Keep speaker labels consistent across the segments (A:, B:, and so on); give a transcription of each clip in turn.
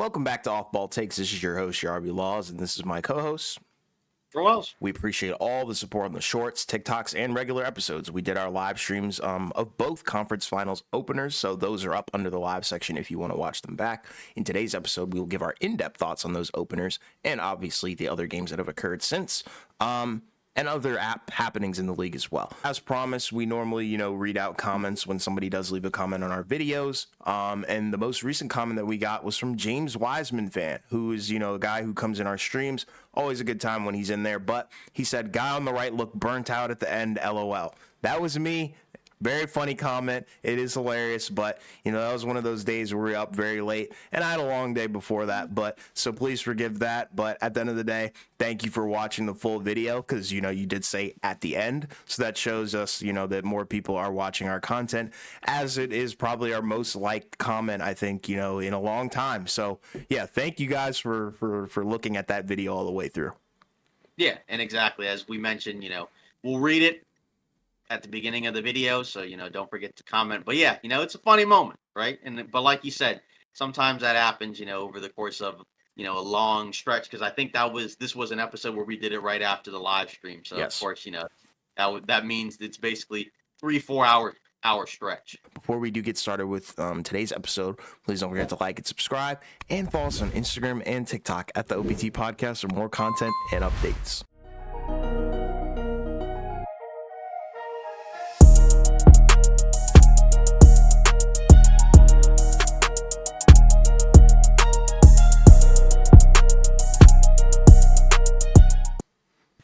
A: Welcome back to Off Ball Takes. This is your host, Yarby Laws, and this is my co-host.
B: Wells.
A: We appreciate all the support on the shorts, TikToks, and regular episodes. We did our live streams of both conference finals openers, so those are up under the live section if you want to watch them back. In today's episode, we will give our in-depth thoughts on those openers and obviously the other games that have occurred since. And other happenings in the league as well. As promised, we normally, read out comments when somebody does leave a comment on our videos. And the most recent comment that we got was from James Wiseman fan, who is, a guy who comes in our streams. Always a good time when he's in there. But he said, guy on the right looked burnt out at the end, LOL. That was me. Very funny comment. It is hilarious, but that was one of those days where we were up very late, and I had a long day before that. But so please forgive that. But at the end of the day, thank you for watching the full video because you did say at the end, so that shows us that more people are watching our content, as it is probably our most liked comment I think in a long time. So yeah, thank you guys for looking at that video all the way through.
B: Yeah, and exactly as we mentioned, we'll read it at the beginning of the video, so don't forget to comment. But yeah, it's a funny moment, right? But like you said, sometimes that happens, over the course of a long stretch. Because I think this was an episode where we did it right after the live stream. So
A: Yes.
B: of course, that means it's basically 3-4 hour stretch.
A: Before we do get started with today's episode, please don't forget to like and subscribe and follow us on Instagram and TikTok at the OBT Podcast for more content and updates.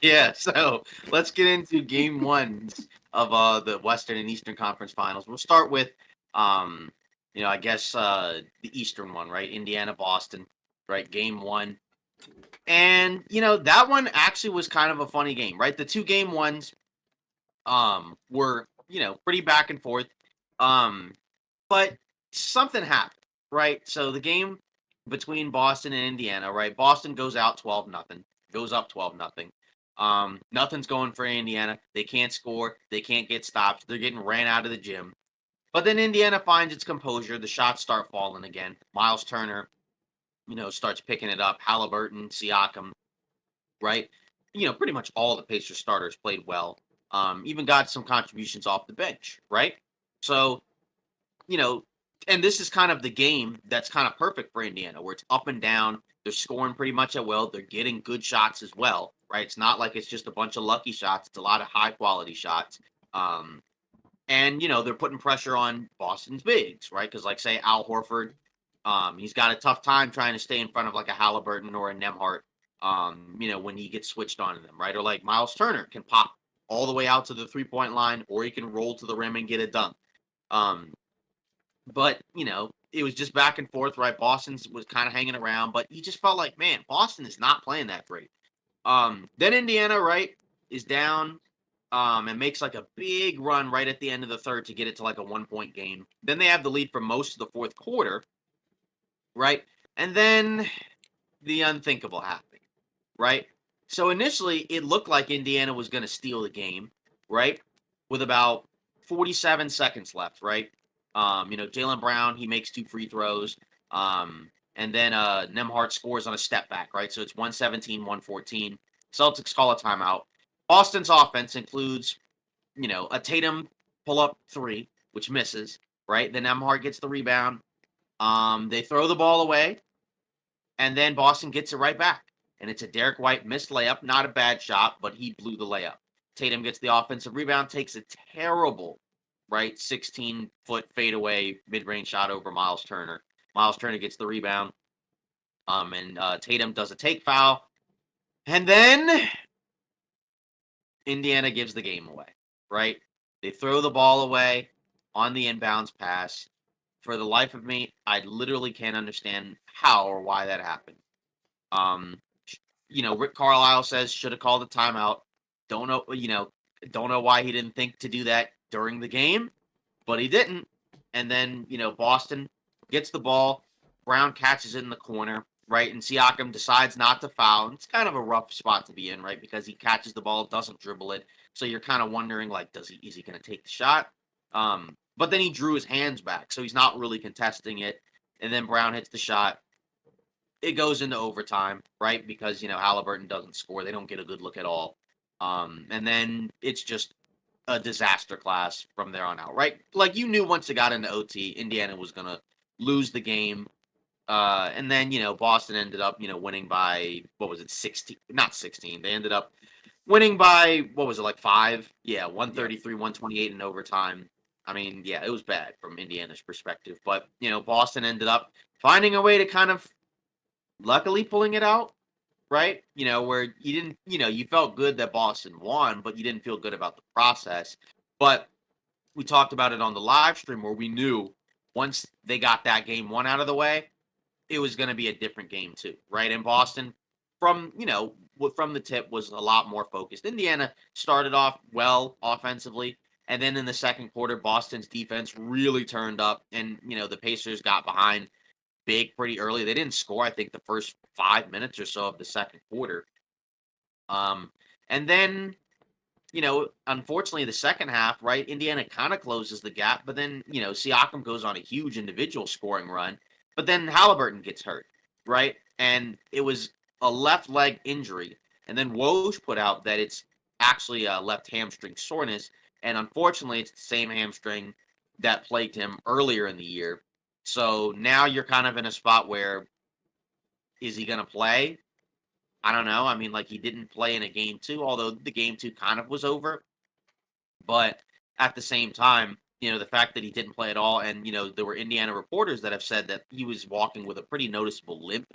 B: Yeah, so let's get into game ones of the Western and Eastern Conference Finals. We'll start with I guess the Eastern one, right? Indiana Boston, right? Game one. And that one actually was kind of a funny game, right? The two game ones were, pretty back and forth. But something happened, right? So the game between Boston and Indiana, right? Boston goes out 12-0, goes up 12-0. Nothing's going for Indiana. They can't score. They can't get stopped. They're getting ran out of the gym. But then Indiana finds its composure. The shots start falling again. Miles Turner, starts picking it up. Halliburton, Siakam, right? Pretty much all the Pacers starters played well. Even got some contributions off the bench, right? So, you know, and this is kind of the game that's kind of perfect for Indiana, where it's up and down. They're scoring pretty much at will. They're getting good shots as well, right? It's not like it's just a bunch of lucky shots. It's a lot of high quality shots. And they're putting pressure on Boston's bigs, right? Because like say Al Horford, he's got a tough time trying to stay in front of like a Halliburton or a Nemhart, when he gets switched on them, right? Or like Miles Turner can pop all the way out to the 3-point line, or he can roll to the rim and get a dunk. But it was just back and forth, right? Boston was kind of hanging around, but you just felt like, man, Boston is not playing that great. Then Indiana, right, is down, and makes like a big run right at the end of the third to get it to like a 1-point game. Then they have the lead for most of the fourth quarter, right? And then the unthinkable happened, right? So initially, it looked like Indiana was going to steal the game, right? With about 47 seconds left, right? Jaylen Brown, he makes 2 free throws. And then Nemhart scores on a step back, right? So it's 117-114. Celtics call a timeout. Boston's offense includes, a Tatum pull-up 3, which misses, right? Then Nemhart gets the rebound. They throw the ball away, and then Boston gets it right back. And it's a Derek White missed layup, not a bad shot, but he blew the layup. Tatum gets the offensive rebound, takes a terrible, right, 16-foot fadeaway mid-range shot over Miles Turner. Miles Turner gets the rebound, and Tatum does a take foul. And then Indiana gives the game away, right? They throw the ball away on the inbounds pass. For the life of me, I literally can't understand how or why that happened. Rick Carlisle says should have called a timeout. Don't know why he didn't think to do that during the game, but he didn't. And then, Boston gets the ball. Brown catches it in the corner, right? And Siakam decides not to foul. It's kind of a rough spot to be in, right? Because he catches the ball, doesn't dribble it. So you're kind of wondering, like, is he going to take the shot? But then he drew his hands back, so he's not really contesting it. And then Brown hits the shot. it goes into overtime, right? Because Halliburton doesn't score. They don't get a good look at all. And then it's just a disaster class from there on out, right? Like you knew once it got into OT, Indiana was gonna lose the game. And then Boston ended up winning by what was it, 16? Not 16. They ended up winning by what was it, like 5? Yeah,
A: Yeah.
B: 133, 128 in overtime. I mean, yeah, it was bad from Indiana's perspective, but Boston ended up finding a way to kind of luckily pulling it out, right? Where you didn't, you felt good that Boston won, but you didn't feel good about the process. But we talked about it on the live stream where we knew once they got that game one out of the way, it was going to be a different game too, right? In Boston, from the tip was a lot more focused. Indiana started off well offensively, and then in the second quarter, Boston's defense really turned up, and the Pacers got behind big pretty early. They didn't score, I think, the first 5 minutes or so of the second quarter. Um, and then unfortunately, the second half, right, Indiana kind of closes the gap, but then, Siakam goes on a huge individual scoring run, but then Halliburton gets hurt, right? And it was a left leg injury. And then Woj put out that it's actually a left hamstring soreness. And unfortunately, it's the same hamstring that plagued him earlier in the year. So now you're kind of in a spot where is he going to play? I don't know. I mean, like he didn't play in a game two, although the game two kind of was over. But at the same time, the fact that he didn't play at all, and there were Indiana reporters that have said that he was walking with a pretty noticeable limp.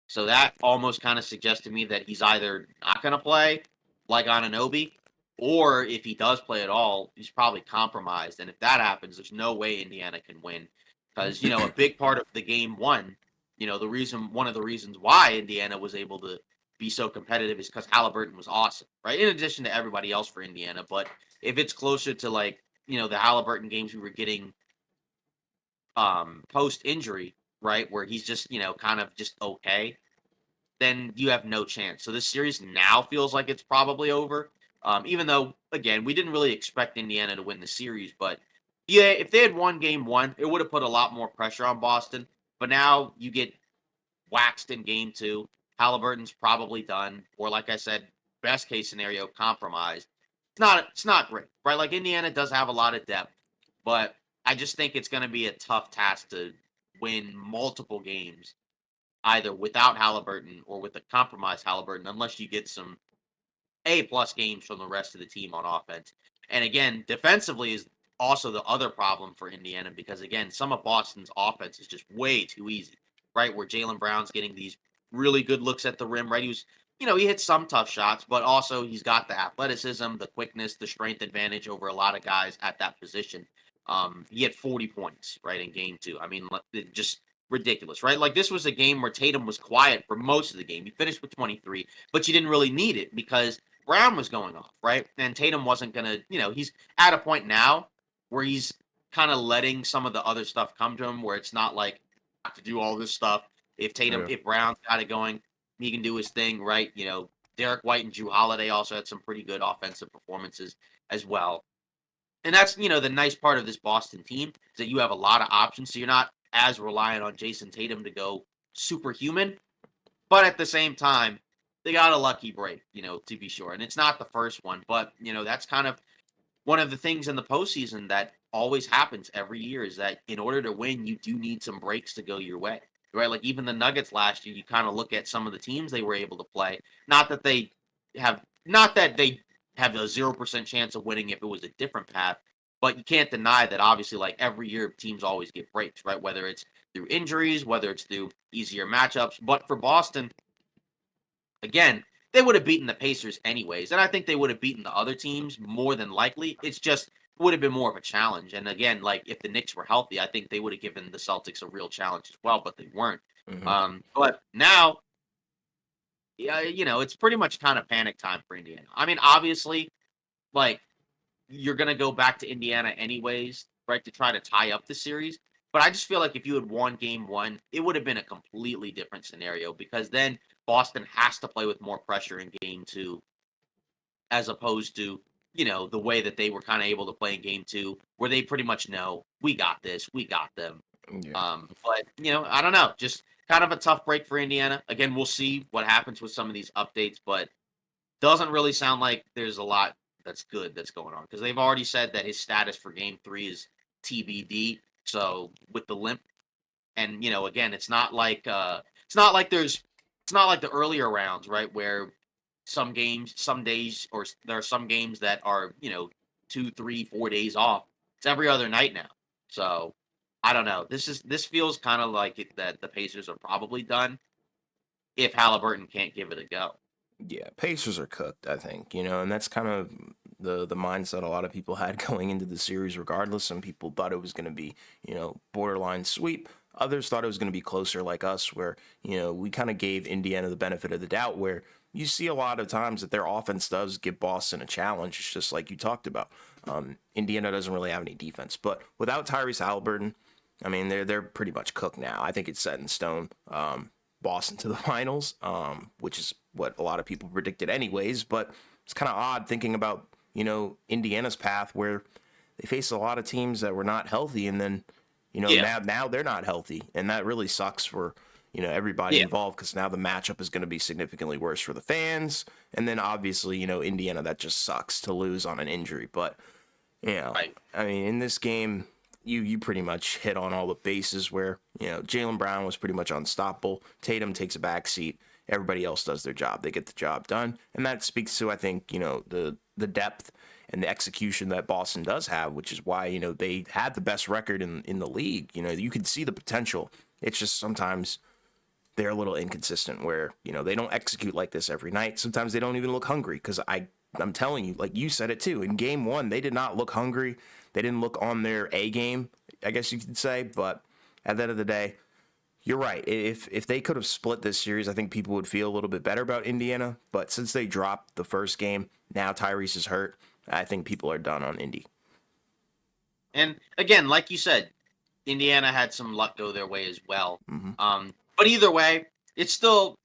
B: So that almost kind of suggests to me that he's either not going to play, like Anunoby, or if he does play at all, he's probably compromised. And if that happens, there's no way Indiana can win because a big part of the game one, one of the reasons why Indiana was able to be so competitive is because Halliburton was awesome, right? In addition to everybody else for Indiana, but if it's closer to like the Halliburton games we were getting post injury, right, where he's just kind of just okay, then you have no chance. So this series now feels like it's probably over. Even though again we didn't really expect Indiana to win the series, but yeah, if they had won game one, it would have put a lot more pressure on Boston. But now you get waxed in game two. Halliburton's probably done, or like I said, best case scenario, compromised. It's not great, right? Like Indiana does have a lot of depth, but I just think it's going to be a tough task to win multiple games either without Halliburton or with a compromised Halliburton, unless you get some A-plus games from the rest of the team on offense. And again, defensively is also the other problem for Indiana because again, some of Boston's offense is just way too easy, right? Where Jaylen Brown's getting these really good looks at the rim, right? He hits some tough shots, but also he's got the athleticism, the quickness, the strength advantage over a lot of guys at that position. He had 40 points, right, in game two. I mean, just ridiculous, right? Like this was a game where Tatum was quiet for most of the game. He finished with 23, but you didn't really need it because Brown was going off, right? And Tatum wasn't going to, he's at a point now where he's kind of letting some of the other stuff come to him where it's not like I have to do all this stuff.
A: Yeah.
B: If Brown's got it going, he can do his thing, right? Derek White and Drew Holiday also had some pretty good offensive performances as well. And that's, the nice part of this Boston team is that you have a lot of options. So you're not as reliant on Jason Tatum to go superhuman. But at the same time, they got a lucky break, to be sure. And it's not the first one, but that's kind of one of the things in the postseason that always happens every year is that in order to win, you do need some breaks to go your way. Right. Like even the Nuggets last year, you kind of look at some of the teams they were able to play. Not that they have a 0% chance of winning if it was a different path, but you can't deny that obviously, like every year, teams always get breaks, right? Whether it's through injuries, whether it's through easier matchups. But for Boston, again, they would have beaten the Pacers anyways, and I think they would have beaten the other teams more than likely. It's just would have been more of a challenge. And again, like if the Knicks were healthy, I think they would have given the Celtics a real challenge as well, but they weren't.
A: Hmm.
B: But now, yeah, it's pretty much kind of panic time for Indiana. I mean, obviously, like you're gonna go back to Indiana anyways, right, to try to tie up the series. But I just feel like if you had won game one, it would have been a completely different scenario because then Boston has to play with more pressure in game two, as opposed to, the way that they were kind of able to play in game two, where they pretty much know we got this, we got them.
A: Yeah.
B: But I don't know. Just kind of a tough break for Indiana. Again, we'll see what happens with some of these updates, but doesn't really sound like there's a lot that's good that's going on because they've already said that his status for Game 3 is TBD. So with the limp, and again, it's not like the earlier rounds, right, where some games, some days, there are some games that are 2, 3, 4 days off. It's every other night now. So I don't know. This feels kind of like that the Pacers are probably done if Halliburton can't give it a go.
A: Yeah, Pacers are cooked, I think, and that's kind of the mindset a lot of people had going into the series regardless. Some people thought it was going to be, borderline sweep. Others thought it was going to be closer like us where, we kind of gave Indiana the benefit of the doubt where you see a lot of times that their offense does give Boston a challenge. It's just like you talked about. Indiana doesn't really have any defense, but without Tyrese Halliburton, I mean, they're pretty much cooked now. I think it's set in stone. Boston to the finals, which is what a lot of people predicted anyways. But it's kind of odd thinking about, Indiana's path where they face a lot of teams that were not healthy. And then,
B: Yeah,
A: now they're not healthy. And that really sucks for, everybody
B: yeah,
A: involved because now the matchup is going to be significantly worse for the fans. And then obviously, Indiana, that just sucks to lose on an injury. But
B: right.
A: I mean, in this game, you pretty much hit on all the bases where, Jaylen Brown was pretty much unstoppable. Tatum takes a back seat. Everybody else does their job. They get the job done. And that speaks to, I think, the depth and the execution that Boston does have, which is why, they had the best record in the league. You can see the potential. It's just sometimes they're a little inconsistent where, they don't execute like this every night. Sometimes they don't even look hungry because I'm telling you, like you said it too, in game one, they did not look hungry. They didn't look on their A game, I guess you could say. But at the end of the day, you're right. If they could have split this series, I think people would feel a little bit better about Indiana. But since they dropped the first game, now Tyrese is hurt. I think people are done on Indy.
B: And again, like you said, Indiana had some luck go their way as well.
A: Mm-hmm.
B: But either way, it's still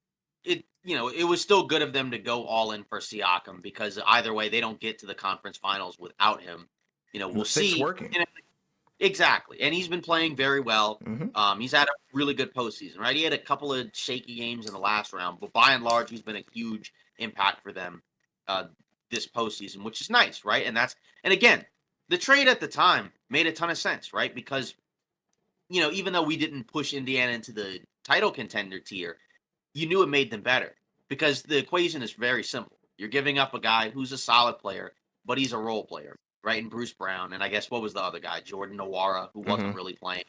B: it was still good of them to go all in for Siakam because either way they don't get to the conference finals without him.
A: And
B: We'll
A: the fit's
B: see.
A: working.
B: Exactly. And he's been playing very well.
A: Mm-hmm.
B: He's had a really good postseason, right? He had a couple of shaky games in the last round, but by and large, he's been a huge impact for them uh, this postseason, which is nice, right? And again, the trade at the time made a ton of sense, right? Because, even though we didn't push Indiana into the title contender tier, you knew it made them better because the equation is very simple. You're giving up a guy who's a solid player, but he's a role player, right? And Bruce Brown, and I guess what was the other guy, Jordan Nwora, who wasn't
A: Mm-hmm.
B: really playing.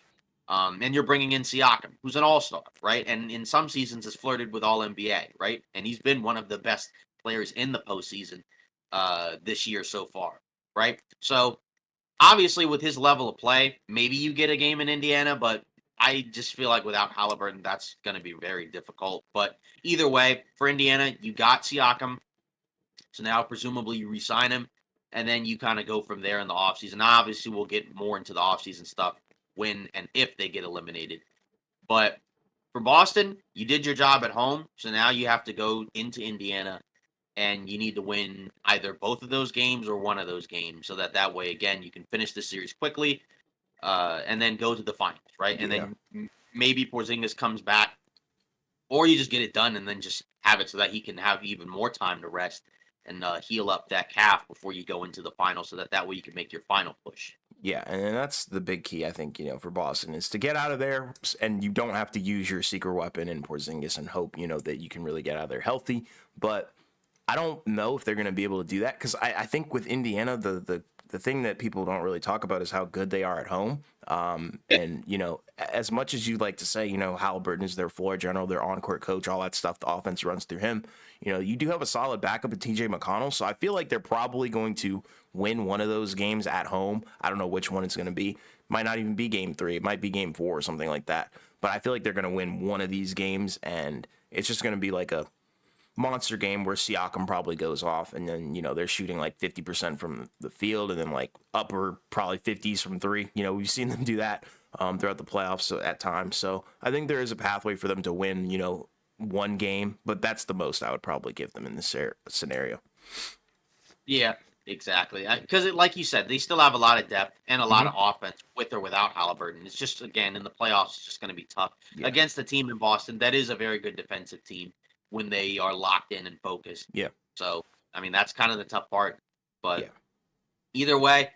B: And you're bringing in Siakam, who's an all-star, right? And in some seasons has flirted with All NBA, right? And he's been one of the best players in the postseason this year so far, right? So obviously, with his level of play, maybe you get a game in Indiana, but I just feel like without Halliburton, that's going to be very difficult. But either way, for Indiana, you got Siakam. So now presumably you resign him, and then you kind of go from there in the offseason. Obviously, we'll get more into the offseason stuff when and if they get eliminated. But for Boston, you did your job at home. So now you have to go into Indiana and you need to win either both of those games or one of those games so that way again you can finish the series quickly and then go to the finals, right? And
A: Yeah.
B: then maybe Porzingis comes back, or you just get it done and then just have it so that he can have even more time to rest and heal up that calf before you go into the final, so that way you can make your final push.
A: Yeah, and that's the big key, I think, for Boston is to get out of there, and you don't have to use your secret weapon in Porzingis and hope, that you can really get out of there healthy. But I don't know if they're going to be able to do that because I think with Indiana, the thing that people don't really talk about is how good they are at home.
B: Yeah,
A: And, as much as you like to say, Halliburton is their floor general, their on-court coach, all that stuff, the offense runs through him. You do have a solid backup in TJ McConnell. So I feel like they're probably going to win one of those games at home. I don't know which one it's going to be. Might not even be game 3. It might be game 4 or something like that. But I feel like they're going to win one of these games, and it's just going to be like a monster game where Siakam probably goes off, and then they're shooting like 50% from the field, and then like upper probably 50s from three. We've seen them do that throughout the playoffs at times. So I think there is a pathway for them to win. One game, but that's the most I would probably give them in this scenario.
B: yeah, Exactly. Because, like you said, they still have a lot of depth and a lot
A: Hmm.
B: of offense with or without Halliburton. It's just, again, in the playoffs, it's just going to be tough
A: Yeah.
B: against a team in Boston that is a very good defensive team when they are locked in and focused.
A: Yeah.
B: So, I mean, that's kind of the tough part. But
A: Yeah.
B: either way,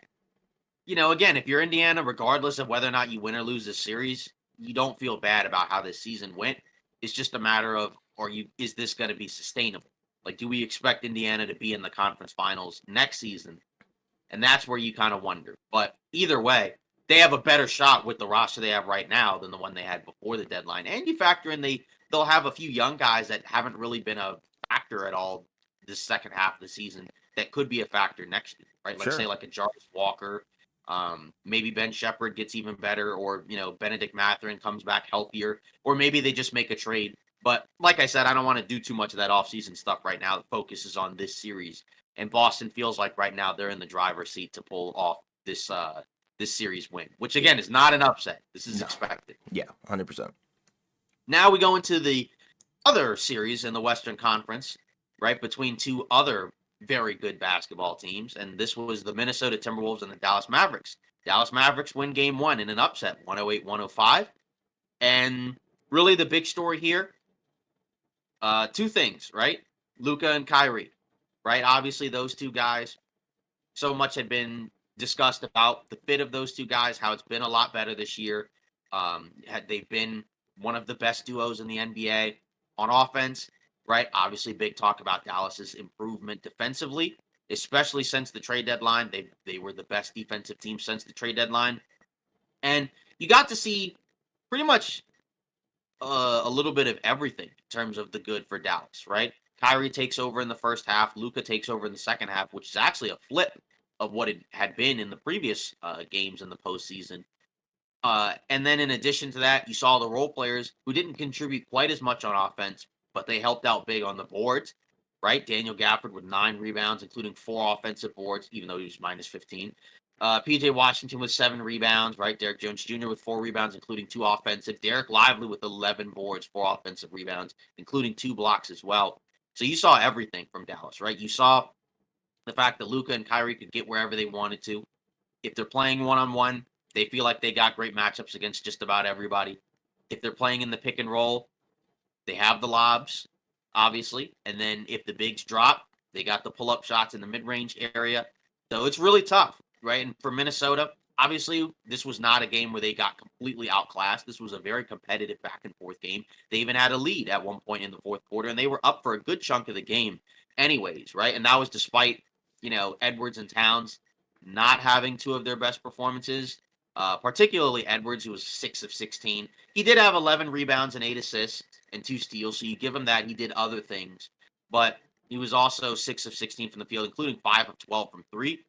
B: again, if you're Indiana, regardless of whether or not you win or lose this series, you don't feel bad about how this season went. It's just a matter of, is this going to be sustainable? Like, do we expect Indiana to be in the conference finals next season? And that's where you kind of wonder. But either way, they have a better shot with the roster they have right now than the one they had before the deadline. And you factor in they'll have a few young guys that haven't really been a factor at all this second half of the season that could be a factor next year, right? Like say
A: Sure.
B: like a Jarvis Walker, maybe Ben Shepherd gets even better, or Benedict Mathurin comes back healthier, or maybe they just make a trade. But like I said, I don't want to do too much of that offseason stuff right now. The focus is on this series, and Boston feels like right now they're in the driver's seat to pull off this series win, which
A: Yeah.
B: again is not an upset. This is
A: No.
B: expected.
A: Yeah. 100%.
B: Now we go into the other series in the Western Conference, right, between two other very good basketball teams, and this was the Minnesota Timberwolves and the Dallas Mavericks. Dallas Mavericks win game one in an upset, 108-105. And really the big story here, two things, right? Luca and Kyrie, right? Obviously, those two guys, so much had been discussed about the fit of those two guys, how it's been a lot better this year. Had they've been one of the best duos in the NBA on offense, right? Obviously, big talk about Dallas's improvement defensively, especially since the trade deadline. They were the best defensive team since the trade deadline, and you got to see pretty much a little bit of everything in terms of the good for Dallas, right? Kyrie takes over in the first half. Luca takes over in the second half, which is actually a flip of what it had been in the previous games in the postseason. And then in addition to that, you saw the role players who didn't contribute quite as much on offense, but they helped out big on the boards, right? Daniel Gafford with 9 rebounds, including 4 offensive boards, even though he was minus 15. PJ Washington with 7 rebounds, right? Derek Jones Jr. with 4 rebounds, including 2 offensive. Derek Lively with 11 boards, 4 offensive rebounds, including 2 blocks as well. So you saw everything from Dallas, right? You saw the fact that Luca and Kyrie could get wherever they wanted to. If they're playing one on one, they feel like they got great matchups against just about everybody. If they're playing in the pick and roll, they have the lobs, obviously. And then if the bigs drop, they got the pull up shots in the mid range area. So it's really tough, right? And for Minnesota, obviously, this was not a game where they got completely outclassed. This was a very competitive back and forth game. They even had a lead at one point in the fourth quarter, and they were up for a good chunk of the game, anyways, right? And that was despite, Edwards and Towns not having two of their best performances, particularly Edwards, who was 6 of 16. He did have 11 rebounds and 8 assists and 2 steals, so you give him that. He did other things, but he was also 6 of 16 from the field, including 5 of 12 from three.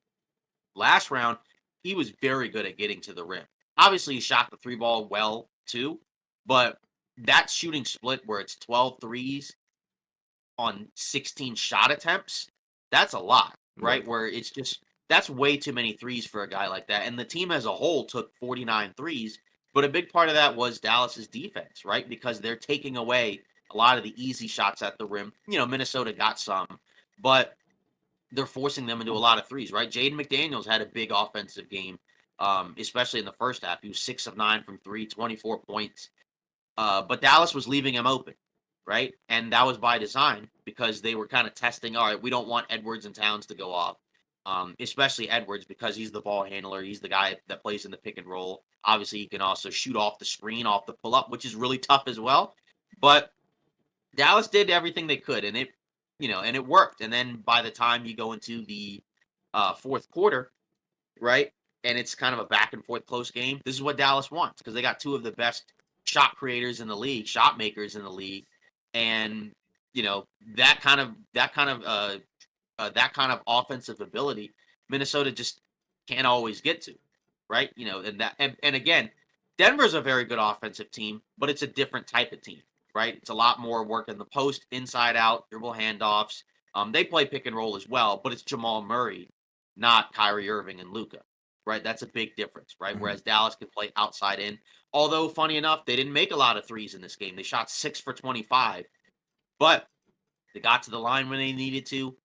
B: Last round, he was very good at getting to the rim. Obviously, he shot the three ball well too, but that shooting split where it's 12 threes on 16 shot attempts, that's a lot,
A: Right.
B: right? Where it's just that's way too many threes for a guy like that. And the team as a whole took 49 threes, but a big part of that was Dallas's defense, right? Because they're taking away a lot of the easy shots at the rim. Minnesota got some, but they're forcing them into a lot of threes, right? Jaden McDaniels had a big offensive game, especially in the first half. He was 6 of 9 from three, 24 points. But Dallas was leaving him open, right? And that was by design because they were kind of testing. All right, we don't want Edwards and Towns to go off, especially Edwards because he's the ball handler. He's the guy that plays in the pick and roll. Obviously, he can also shoot off the screen, off the pull up, which is really tough as well. But Dallas did everything they could, and it worked. And then by the time you go into the fourth quarter, right? And it's kind of a back and forth close game. This is what Dallas wants because they got two of the best shot creators in the league, shot makers in the league, and that kind of offensive ability, Minnesota just can't always get to, right? And again, Denver's a very good offensive team, but it's a different type of team, right? It's a lot more work in the post, inside out, dribble handoffs. They play pick and roll as well, but it's Jamal Murray, not Kyrie Irving and Luca, right? That's a big difference, right?
A: Mhm.
B: Whereas Dallas can play outside in. Although, funny enough, they didn't make a lot of threes in this game. They shot 6 for 25, but they got to the line when they needed to.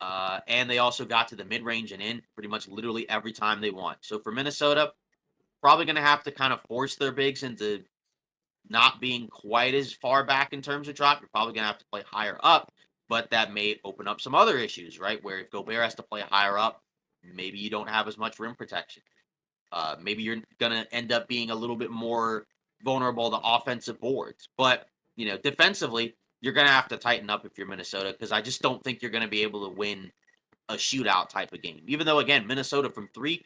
B: And they also got to the mid-range and in pretty much literally every time they want. So for Minnesota, probably going to have to kind of force their bigs into not being quite as far back in terms of drop. You're probably going to have to play higher up, but that may open up some other issues, right? Where if Gobert has to play higher up, maybe you don't have as much rim protection. Maybe you're going to end up being a little bit more vulnerable to offensive boards. But, defensively, you're going to have to tighten up if you're Minnesota because I just don't think you're going to be able to win a shootout type of game. Even though, again, Minnesota from three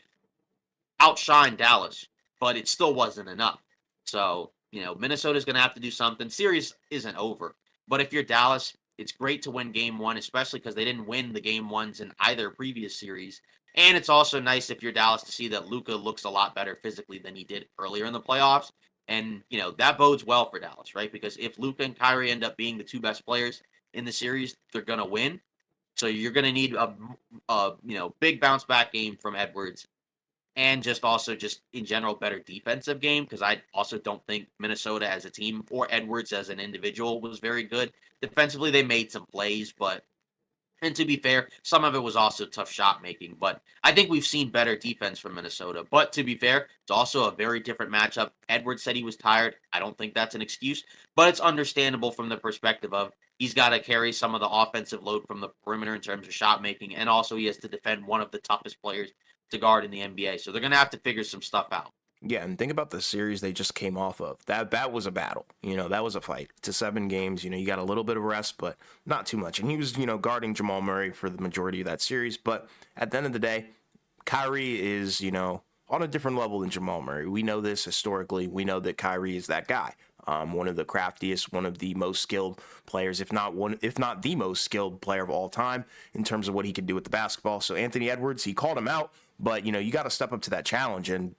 B: outshined Dallas, but it still wasn't enough. So, Minnesota's going to have to do something. Series isn't over. But if you're Dallas, it's great to win game one, especially because they didn't win the game ones in either previous series. And it's also nice if you're Dallas to see that Luka looks a lot better physically than he did earlier in the playoffs. And, that bodes well for Dallas, right? Because if Luka and Kyrie end up being the two best players in the series, they're going to win. So you're going to need a big bounce back game from Edwards and just in general better defensive game because I also don't think Minnesota as a team or Edwards as an individual was very good. Defensively, they made some plays, but and to be fair, some of it was also tough shot making. But I think we've seen better defense from Minnesota. But to be fair, it's also a very different matchup. Edwards said he was tired. I don't think that's an excuse, but it's understandable from the perspective of he's got to carry some of the offensive load from the perimeter in terms of shot making, and also he has to defend one of the toughest players to guard in the NBA. So they're going to have to figure some stuff out.
A: Yeah, and think about the series they just came off of. That was a battle. That was a fight. To 7 games, you got a little bit of rest, but not too much. And he was, guarding Jamal Murray for the majority of that series. But at the end of the day, Kyrie is, on a different level than Jamal Murray. We know this historically. We know that Kyrie is that guy. One of the craftiest, one of the most skilled players, if not the most skilled player of all time in terms of what he can do with the basketball. So Anthony Edwards, he called him out, but you got to step up to that challenge. And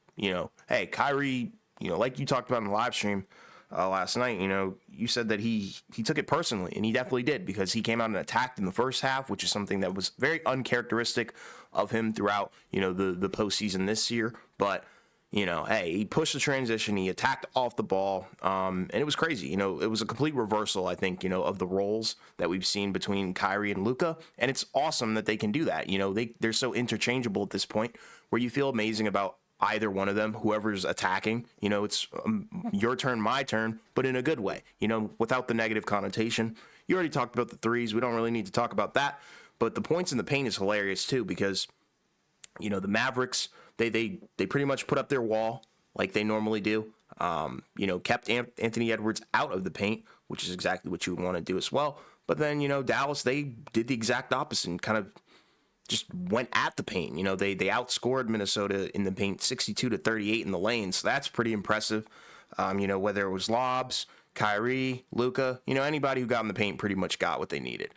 A: hey, Kyrie, like you talked about in the live stream last night, you said that he took it personally, and he definitely did because he came out and attacked in the first half, which is something that was very uncharacteristic of him throughout, the postseason this year. But hey, he pushed the transition, he attacked off the ball, and it was crazy. It was a complete reversal, I think, of the roles that we've seen between Kyrie and Luka, and it's awesome that they can do that. They're so interchangeable at this point, where you feel amazing about either one of them, whoever's attacking. It's your turn, my turn, but in a good way, without the negative connotation. You already talked about the threes. We don't really need to talk about that. But the points in the paint is hilarious too because, the Mavericks, they pretty much put up their wall like they normally do. Kept Anthony Edwards out of the paint, which is exactly what you would want to do as well. But then, Dallas, they did the exact opposite and kind of just went at the paint. They outscored Minnesota in the paint 62-38 in the lane. So that's pretty impressive. Whether it was lobs, Kyrie, Luka, anybody who got in the paint pretty much got what they needed,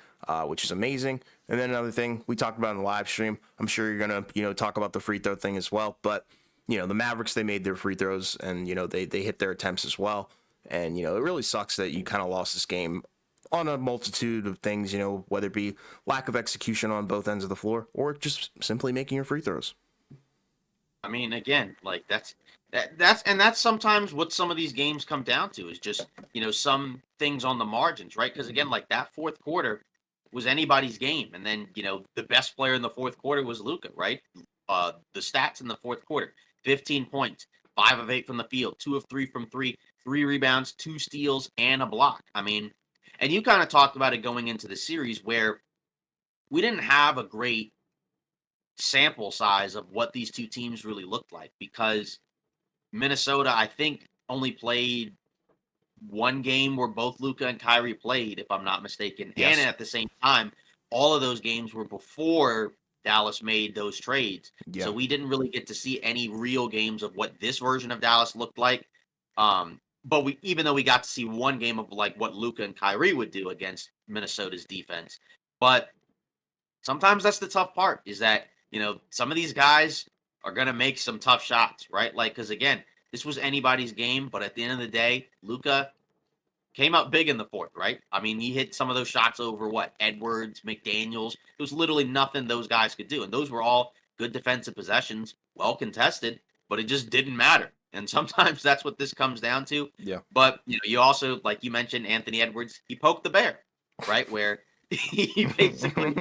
A: which is amazing. And then another thing we talked about in the live stream, I'm sure you're going to, talk about the free throw thing as well. But, the Mavericks, they made their free throws and, they hit their attempts as well. And, it really sucks that you kind of lost this game on a multitude of things, whether it be lack of execution on both ends of the floor or just simply making your free throws.
B: I mean, again, like that's sometimes what some of these games come down to is just some things on the margins, right? Because again, like that fourth quarter was anybody's game, and then the best player in the fourth quarter was Luka, right? The stats in the fourth quarter: 15 points, 5 of 8 from the field, 2 of 3 from three, 3 rebounds, 2 steals, and a block. I mean, and you kind of talked about it going into the series where we didn't have a great sample size of what these two teams really looked like because Minnesota, I think, only played one game where both Luka and Kyrie played, if I'm not mistaken. And
A: Yes.
B: at the same time, all of those games were before Dallas made those trades. So
A: Yeah.
B: we didn't really get to see any real games of what this version of Dallas looked like. But even though we got to see one game of like what Luka and Kyrie would do against Minnesota's defense. But sometimes that's the tough part is that, some of these guys are going to make some tough shots, right? Like, because again, this was anybody's game, but at the end of the day, Luka came out big in the fourth, right? I mean, he hit some of those shots over what? Edwards, McDaniels. It was literally nothing those guys could do. And those were all good defensive possessions, well contested, but it just didn't matter. And sometimes that's what this comes down to.
A: Yeah.
B: But, you also, like you mentioned, Anthony Edwards, he poked the bear, right? Where he basically,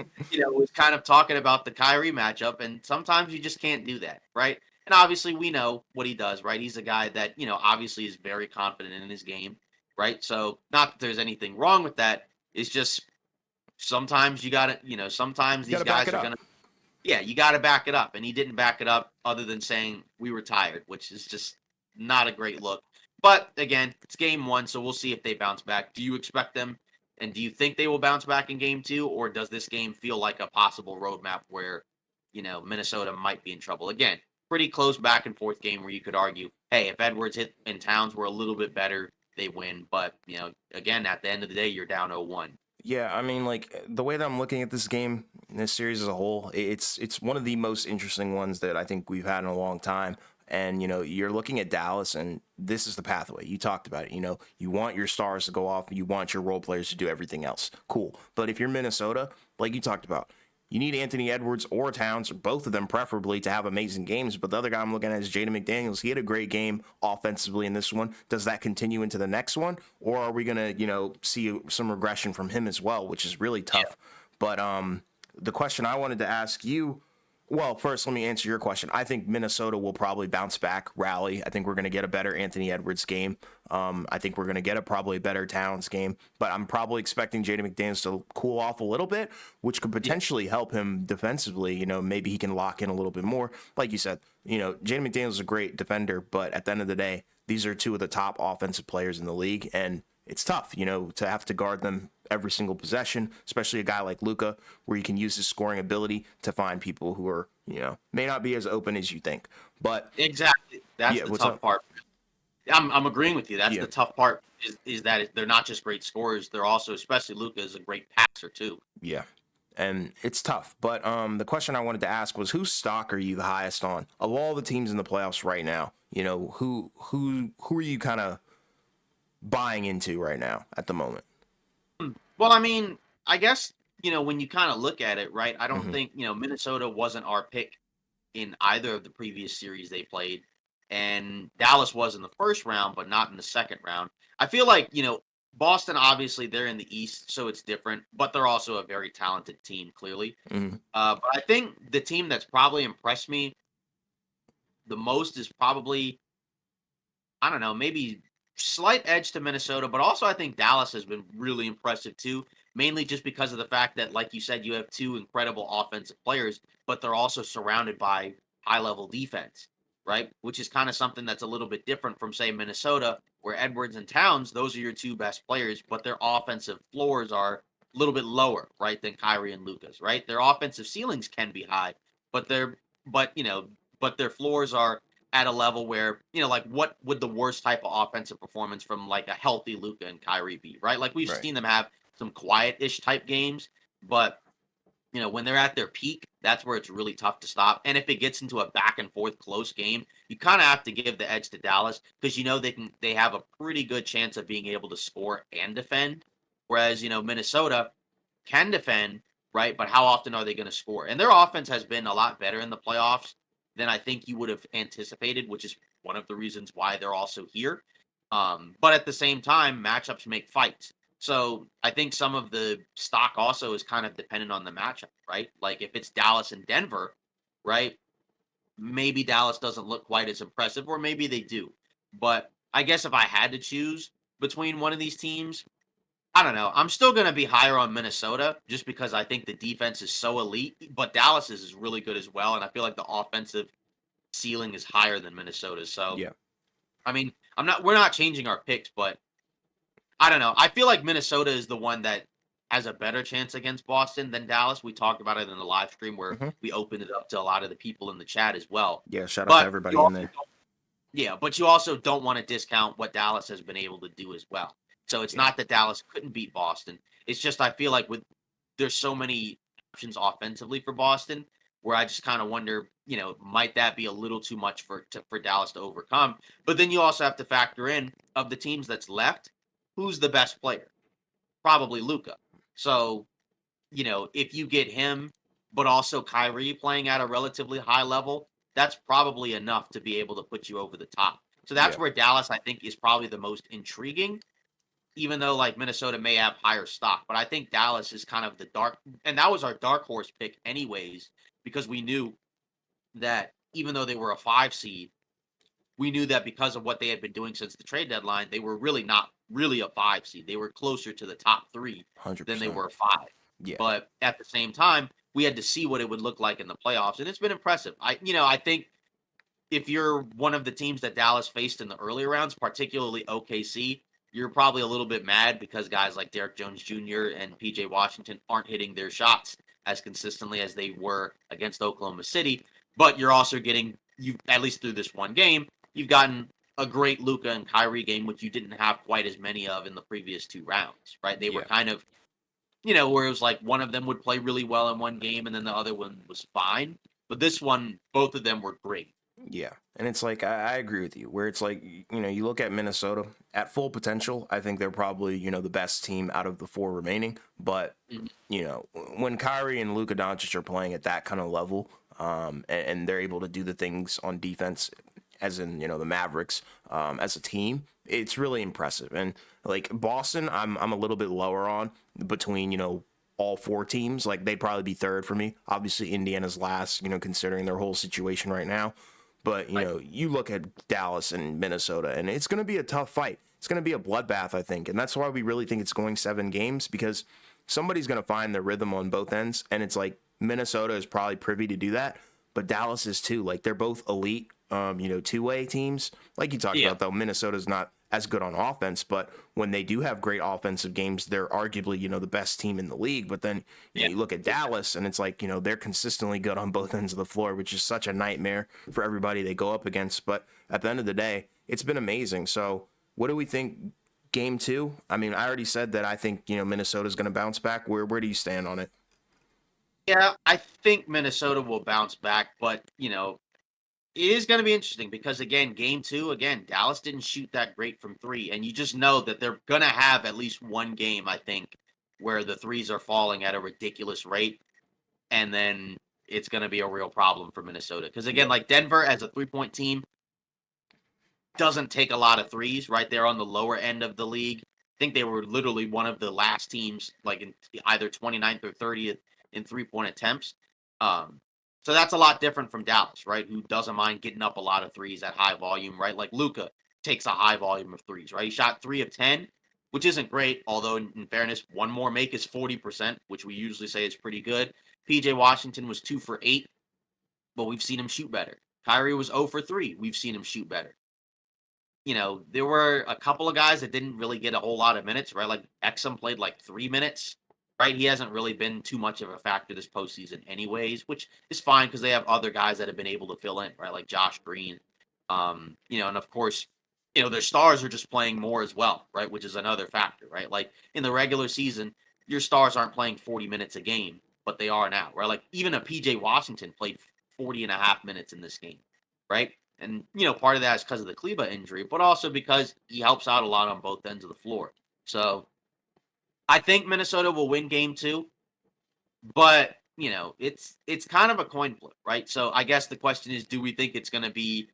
B: was kind of talking about the Kyrie matchup, and sometimes you just can't do that, right? And obviously, we know what he does, right? He's a guy that obviously is very confident in his game, right? So, not that there's anything wrong with that. It's just sometimes you got to, sometimes
A: You got
B: these
A: to back
B: guys
A: it
B: are
A: up.
B: gonna, yeah, you got to back it up, and he didn't back it up other than saying we were tired, which is just not a great look. But again, it's game one, so we'll see if they bounce back. Do you expect them, and do you think they will bounce back in game two, or does this game feel like a possible roadmap where Minnesota might be in trouble again? Pretty close back and forth game where you could argue, hey, if Edwards hit and Towns were a little bit better, they win. But again, at the end of the day, you're down 0-1.
A: Yeah, I mean, like the way that I'm looking at this game, this series as a whole, it's one of the most interesting ones that I think we've had in a long time. And you're looking at Dallas, and this is the pathway. You talked about it. You want your stars to go off, you want your role players to do everything else. Cool. But if you're Minnesota, like you talked about, you need Anthony Edwards or Towns, or both of them preferably, to have amazing games. But the other guy I'm looking at is Jaden McDaniels. He had a great game offensively in this one. Does that continue into the next one, or are we gonna, see some regression from him as well, which is really tough. But the question I wanted to ask you, well, first, let me answer your question. I think Minnesota will probably bounce back, rally. I think we're going to get a better Anthony Edwards game. I think we're going to get a probably better Towns game, but I'm probably expecting Jaden McDaniels to cool off a little bit, which could
B: Yeah,
A: potentially help him defensively. Maybe he can lock in a little bit more. Like you said, Jaden McDaniels is a great defender, but at the end of the day, these are two of the top offensive players in the league, and it's tough, to have to guard them every single possession, especially a guy like Luka, where you can use his scoring ability to find people who are, may not be as open as you think. But
B: exactly. That's
A: yeah,
B: the
A: what's
B: tough
A: up?
B: part. I'm agreeing with you. That's
A: Yeah,
B: the tough part is that they're not just great scorers. They're also, especially Luca, is a great passer too.
A: yeah. And it's tough. But the question I wanted to ask was, whose stock are you the highest on of all the teams in the playoffs right now? Who are you kind of buying into right now at the moment?
B: Well, I mean, I guess when you kind of look at it, right? I don't
A: Hmm.
B: think Minnesota wasn't our pick in either of the previous series they played, and Dallas was in the first round, but not in the second round. I feel like Boston, obviously they're in the East, so it's different, but they're also a very talented team, clearly.
A: Hmm.
B: But I think the team that's probably impressed me the most is probably, I don't know, maybe slight edge to Minnesota, but also I think Dallas has been really impressive too, mainly just because of the fact that, like you said, you have two incredible offensive players, but they're also surrounded by high level defense, right? Which is kind of something that's a little bit different from, say, Minnesota, where Edwards and Towns, those are your two best players, but their offensive floors are a little bit lower, right, than Kyrie and Lucas, right? Their offensive ceilings can be high, but but but their floors are at a level where, like what would the worst type of offensive performance from like a healthy Luca and Kyrie be, right? Like we've
A: Right.
B: seen them have some quiet-ish type games, but when they're at their peak, that's where it's really tough to stop. And if it gets into a back and forth close game, you kind of have to give the edge to Dallas because they have a pretty good chance of being able to score and defend. Whereas, Minnesota can defend, right? But how often are they going to score? And their offense has been a lot better in the playoffs than I think you would have anticipated, which is one of the reasons why they're also here. But at the same time, matchups make fights. So I think some of the stock also is kind of dependent on the matchup, right? Like if it's Dallas and Denver, right? Maybe Dallas doesn't look quite as impressive, or maybe they do. But I guess if I had to choose between one of these teams, I don't know. I'm still going to be higher on Minnesota just because I think the defense is so elite, but Dallas is really good as well. And I feel like the offensive ceiling is higher than Minnesota's. So,
A: Yeah.
B: I mean, we're not changing our picks, but I don't know. I feel like Minnesota is the one that has a better chance against Boston than Dallas. We talked about it in the live stream where
A: Hmm.
B: we opened it up to a lot of the people in the chat as well.
A: Yeah. Shout out to
B: But you
A: everybody in
B: also
A: there.
B: yeah, but you also don't want to discount what Dallas has been able to do as well. So it's
A: Yeah.
B: not that Dallas couldn't beat Boston. It's just I feel like there's so many options offensively for Boston where I just kind of wonder, might that be a little too much for Dallas to overcome? But then you also have to factor in of the teams that's left, who's the best player? Probably Luca. So if you get him, but also Kyrie playing at a relatively high level, that's probably enough to be able to put you over the top. So that's
A: Yeah.
B: where Dallas, I think, is probably the most intriguing. even though like Minnesota may have higher stock, but I think Dallas is kind of the dark, and that was our dark horse pick anyways, because we knew that even though they were a 5 seed, we knew that because of what they had been doing since the trade deadline, they were really not really a 5 seed. They were closer to the top three than they
A: 100%.
B: were five.
A: Yeah.
B: But at the same time, we had to see what it would look like in the playoffs, and it's been impressive. I think if you're one of the teams that Dallas faced in the earlier rounds, particularly OKC, you're probably a little bit mad because guys like Derek Jones Jr. and PJ Washington aren't hitting their shots as consistently as they were against Oklahoma City. But you're also getting, you at least through this one game, you've gotten a great Luka and Kyrie game, which you didn't have quite as many of in the previous 2 rounds, right? They were
A: Yeah.
B: kind of, where it was like one of them would play really well in one game and then the other one was fine. But this one, both of them were great.
A: Yeah. And it's like, I agree with you, where it's like, you look at Minnesota at full potential. I think they're probably, the best team out of the four remaining. But,
B: Mhm.
A: when Kyrie and Luka Doncic are playing at that kind of level, and they're able to do the things on defense, as in, the Mavericks, as a team, it's really impressive. And like Boston, I'm a little bit lower on between, all four teams. Like they'd probably be third for me. Obviously, Indiana's last, considering their whole situation right now. But,
B: Right.
A: you look at Dallas and Minnesota, and it's going to be a tough fight. It's going to be a bloodbath, I think. And that's why we really think it's going 7 games, because somebody's going to find their rhythm on both ends. And it's like Minnesota is probably privy to do that, but Dallas is too. Like they're both elite, two-way teams. Like you talked
B: Yeah.
A: about, though, Minnesota's not as good on offense, but when they do have great offensive games, they're arguably, the best team in the league. But then,
B: Yeah.
A: you look at Dallas and it's like, they're consistently good on both ends of the floor, which is such a nightmare for everybody they go up against. But at the end of the day, it's been amazing. So what do we think game two? I mean, I already said that I think, Minnesota's going to bounce back. Where do you stand on it?
B: Yeah, I think Minnesota will bounce back, but it is going to be interesting because again, game two, again, Dallas didn't shoot that great from three, and you just know that they're going to have at least one game, I think, where the threes are falling at a ridiculous rate, and then it's going to be a real problem for Minnesota because again,
A: Yeah.
B: like Denver as a 3-point team doesn't take a lot of threes, right? They're on the lower end of the league. I think they were literally one of the last teams, like in either 29th or 30th in 3-point attempts. Um, so that's a lot different from Dallas, right? Who doesn't mind getting up a lot of threes at high volume, right? Like Luca takes a high volume of threes, right? He shot 3 of 10, which isn't great. Although in fairness, one more make is 40%, which we usually say is pretty good. PJ Washington was 2 for 8, but we've seen him shoot better. Kyrie was 0 for 3. We've seen him shoot better. There were a couple of guys that didn't really get a whole lot of minutes, right? Like Exum played like 3 minutes, right? He hasn't really been too much of a factor this postseason, anyways, which is fine because they have other guys that have been able to fill in, right? Like Josh Green, and of course, their stars are just playing more as well, right? Which is another factor, right? Like in the regular season, your stars aren't playing 40 minutes a game, but they are now, right? Like even a PJ Washington played 40 and a half minutes in this game, right? And, part of that is because of the Kleba injury, but also because he helps out a lot on both ends of the floor. So I think Minnesota will win game two, but it's kind of a coin flip, right? So I guess the question is, do we think it's gonna be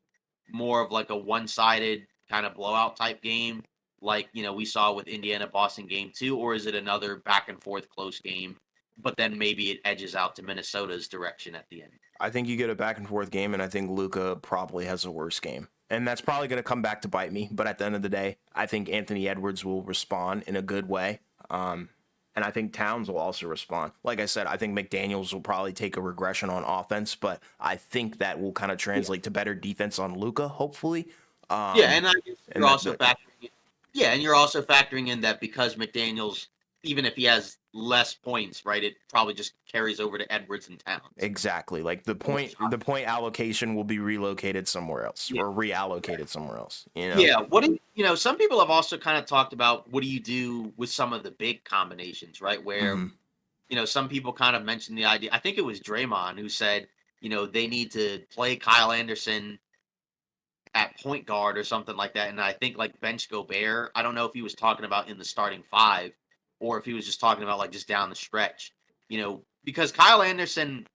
B: more of like a one-sided kind of blowout type game, like we saw with Indiana Boston game two, or is it another back and forth close game, but then maybe it edges out to Minnesota's direction at the end?
A: I think you get a back and forth game, and I think Luca probably has a worse game. And that's probably going to come back to bite me. But at the end of the day, I think Anthony Edwards will respond in a good way. And I think Towns will also respond. Like I said, I think McDaniels will probably take a regression on offense, but I think that will kind of translate to better defense on Luca, hopefully.
B: Yeah,
A: Um,
B: and I guess
A: and
B: you're
A: that,
B: also
A: that
B: factoring in, yeah, and you're also factoring in that because McDaniels, even if he has less points, right, it probably just carries over to Edwards and Towns.
A: exactly, like the
B: Which,
A: point allocation will be relocated somewhere else
B: yeah,
A: or reallocated somewhere else.
B: yeah. What do some people have also kind of talked about what do you do with some of the big combinations, right? Where
A: Hmm.
B: some people kind of mentioned the idea. I think it was Draymond who said, they need to play Kyle Anderson at point guard or something like that. And I think like bench Gobert. I don't know if he was talking about in the starting five or if he was just talking about like just down the stretch. Because Kyle Anderson,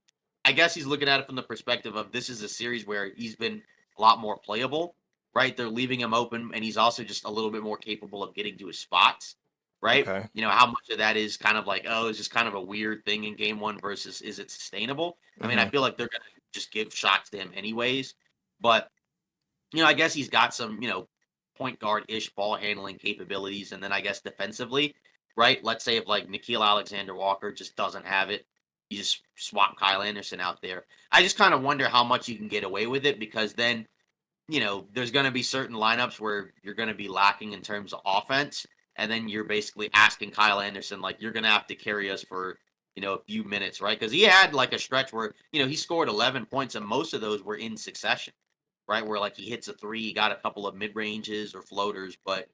B: I guess he's looking at it from the perspective of this is a series where he's been a lot more playable. right? They're leaving him open, and he's also just a little bit more capable of getting to his spots, right?
A: Okay.
B: You know, how much of that is kind of like, oh, it's just kind of a weird thing in game one versus is it sustainable? I mean, I
A: Hmm.
B: feel like they're going to just give shots to him anyways. But, I guess he's got some, point guard ish ball handling capabilities. And then I guess defensively, right? Let's say if like Nikhil Alexander Walker just doesn't have it, you just swap Kyle Anderson out there. I just kind of wonder how much you can get away with it because then there's going to be certain lineups where you're going to be lacking in terms of offense. And then you're basically asking Kyle Anderson, like, you're going to have to carry us for, a few minutes, right? Because he had like a stretch where, he scored 11 points and most of those were in succession, right? Where like he hits a three, he got a couple of mid ranges or floaters. But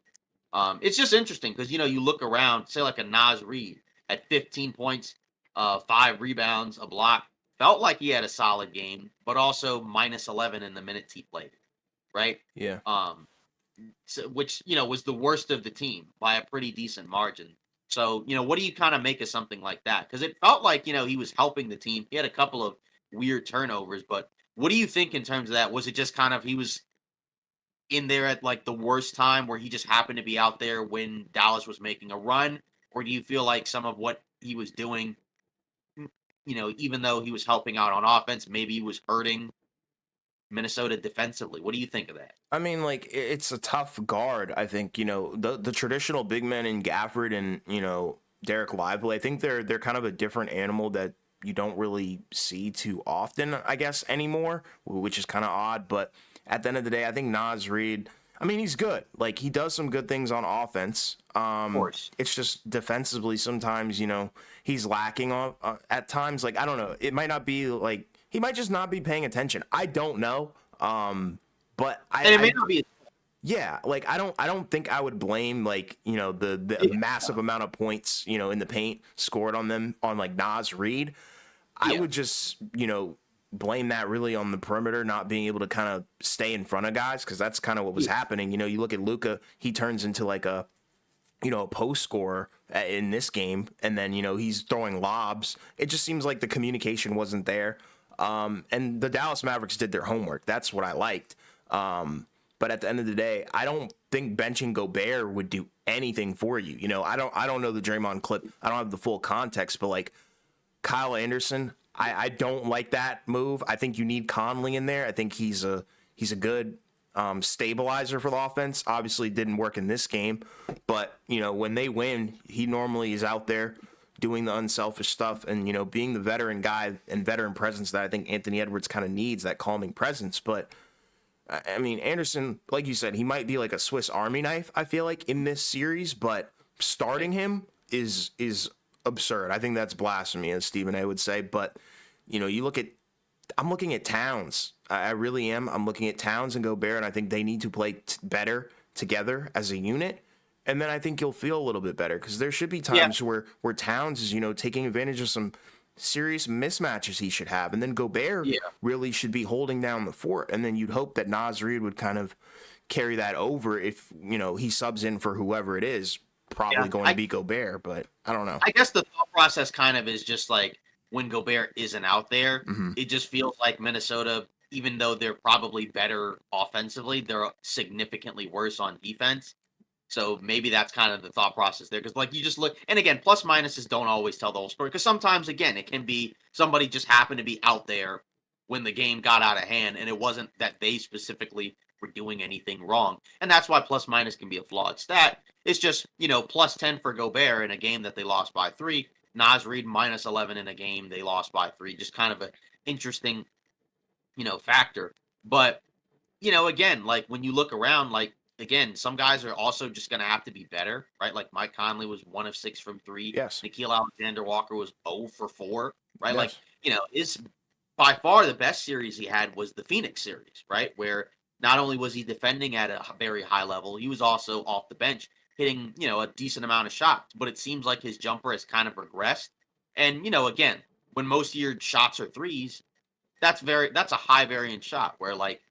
B: it's just interesting because, you look around, say like a Nas Reed at 15 points, 5 rebounds, a block, felt like he had a solid game, but also minus 11 in the minutes he played, right?
A: Yeah.
B: Um, so, which was the worst of the team by a pretty decent margin. So what do you kind of make of something like that? Because it felt like he was helping the team. He had a couple of weird turnovers, but what do you think in terms of that? Was it just kind of he was in there at like the worst time where he just happened to be out there when Dallas was making a run, or do you feel like some of what he was doing, even though he was helping out on offense, maybe he was hurting Minnesota defensively? What do you think of that?
A: I mean, like it's a tough guard. I think the traditional big men in Gafford and Derek Lively. I think they're kind of a different animal that you don't really see too often, I guess, anymore, which is kind of odd. But at the end of the day, I think Nas Reed. I mean, he's good. Like he does some good things on offense.
B: Of course.
A: It's just defensively sometimes he's lacking on at times. Like I don't know. It might not be like he might just not be paying attention. I don't know. But
B: And it may not be.
A: yeah, like I don't think I would blame like the
B: Yeah.
A: massive amount of points in the paint scored on them on like Nas Reed. I
B: Yeah.
A: would just blame that really on the perimeter not being able to kind of stay in front of guys because that's kind of what was
B: Yeah.
A: happening. You look at Luca, he turns into like a post scorer in this game, and then he's throwing lobs. It just seems like the communication wasn't there. And the Dallas Mavericks did their homework. That's what I liked. But at the end of the day, I don't think benching Gobert would do anything for you. I don't know the Draymond clip. I don't have the full context, but like Kyle Anderson, I don't like that move. I think you need Conley in there. I think he's a good stabilizer for the offense. Obviously, didn't work in this game, but when they win, he normally is out there doing the unselfish stuff and being the veteran guy and veteran presence that I think Anthony Edwards kind of needs, that calming presence. But I mean, Anderson, like you said, he might be like a Swiss Army knife, I feel like, in this series, but starting him is absurd. I think that's blasphemy, as Stephen A would say. But you look at I'm looking at Towns. I really am. I'm looking at Towns and Gobert, and I think they need to play better together as a unit. And then I think you'll feel a little bit better because there should be
B: Yeah.
A: times where Towns is taking advantage of some serious mismatches he should have, and then Gobert
B: Yeah.
A: really should be holding down the fort. And then you'd hope that Nas Reed would kind of carry that over if he subs in for whoever it is.
B: Yeah.
A: Probably going to be Gobert, but I don't know.
B: I guess the thought process kind of is just like when Gobert isn't out there,
A: Hmm.
B: it just feels like Minnesota, even though they're probably better offensively, they're significantly worse on defense. So maybe that's kind of the thought process there. Because like you just look, and again, plus minuses don't always tell the whole story. Because sometimes, again, it can be somebody just happened to be out there when the game got out of hand, and it wasn't that they specifically were doing anything wrong. And that's why plus minus can be a flawed stat. It's just plus 10 for Gobert in a game that they lost by 3. Nas Reed minus 11 in a game they lost by 3. Just kind of an interesting factor. But again, like when you look around, like again, some guys are also just going to have to be better, right? Like Mike Conley was 1 of 6 from 3.
A: Yes.
B: Nikhil Alexander Walker was 0 for 4, right? Like,
A: Yes.
B: is by far the best series he had was the Phoenix series, right? Where not only was he defending at a very high level, he was also off the bench hitting, a decent amount of shots. But it seems like his jumper has kind of regressed. And, again, when most of your shots are threes, that's a high variance shot where like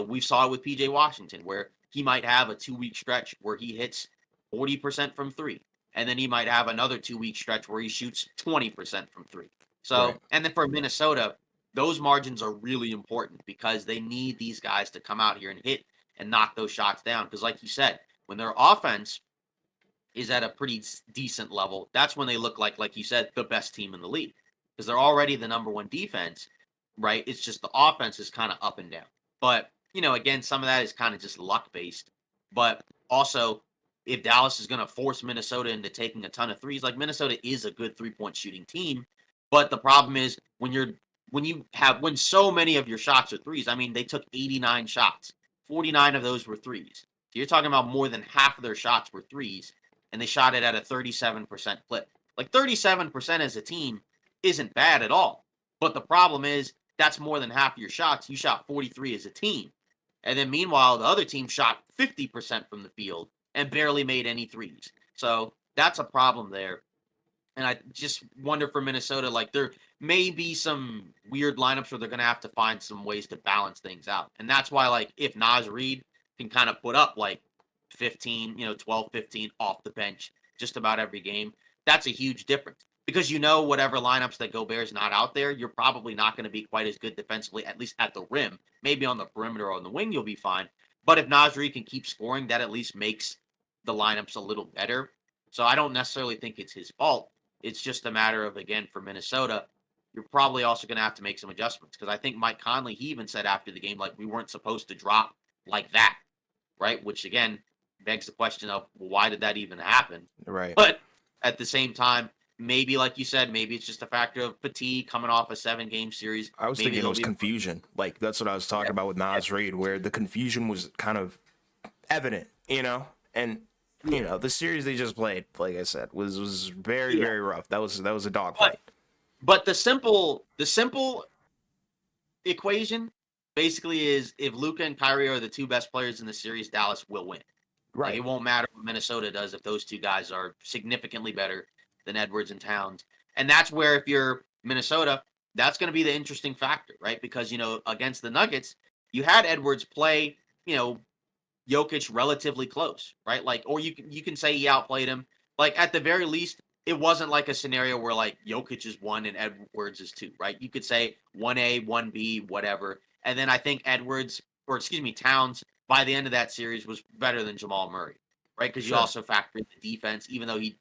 B: we saw it with PJ Washington where he might have a 2 week stretch where he hits 40% from 3 and then he might have another 2 week stretch where he shoots 20% from 3.
A: Right.
B: So and then for Minnesota those margins are really important because they need these guys to come out here and hit and knock those shots down. Because, like you said, when their offense is at a pretty decent level, that's when they look like you said, the best team in the league. Because they're already the number one defense, right? It's just the offense is kind of up and down. But, again, some of that is kind of just luck based. But also, if Dallas is going to force Minnesota into taking a ton of threes, like Minnesota is a good 3-point shooting team. But the problem is when so many of your shots are threes. I mean, they took 89 shots, 49 of those were threes. So you're talking about more than half of their shots were threes, and they shot it at a 37% clip. Like 37% as a team isn't bad at all. But the problem is that's more than half your shots. You shot 43 as a team. And then meanwhile, the other team shot 50% from the field and barely made any threes. So that's a problem there. And I just wonder for Minnesota, like there may be some weird lineups where they're going to have to find some ways to balance things out. And that's why, like, if Naz Reid can kind of put up like 15, 12, 15 off the bench just about every game, that's a huge difference. Because whatever lineups that Gobert's not out there, you're probably not going to be quite as good defensively, at least at the rim. Maybe on the perimeter or on the wing, you'll be fine. But if Naz Reid can keep scoring, that at least makes the lineups a little better. So I don't necessarily think it's his fault. It's just a matter of, again, for Minnesota, you're probably also going to have to make some adjustments. Because I think Mike Conley, he even said after the game, like, we weren't supposed to drop like that, right? Which, again, begs the question of, well, why did that even happen?
A: Right.
B: But at the same time, maybe, like you said, maybe it's just a factor of fatigue coming off a 7-game series.
A: I was
B: maybe
A: thinking it was confusion. Like, that's what I was talking about with Naz Reid, where the confusion was kind of evident, and the series they just played, like I said, was very, very rough. That was a dogfight.
B: But the simple equation basically is if Luka and Kyrie are the two best players in the series, Dallas will win.
A: Right.
B: Like, it won't matter what Minnesota does if those two guys are significantly better than Edwards and Towns. And that's where, if you're Minnesota, that's going to be the interesting factor, right? Because, against the Nuggets, you had Edwards play, Jokic relatively close, right? Like, or you can say he outplayed him. Like, at the very least, it wasn't like a scenario where like Jokic is 1 and Edwards is 2, right? You could say 1A, 1B, whatever. And then I think Towns by the end of that series was better than Jamal Murray, right? Because you also factor in the defense, even though he,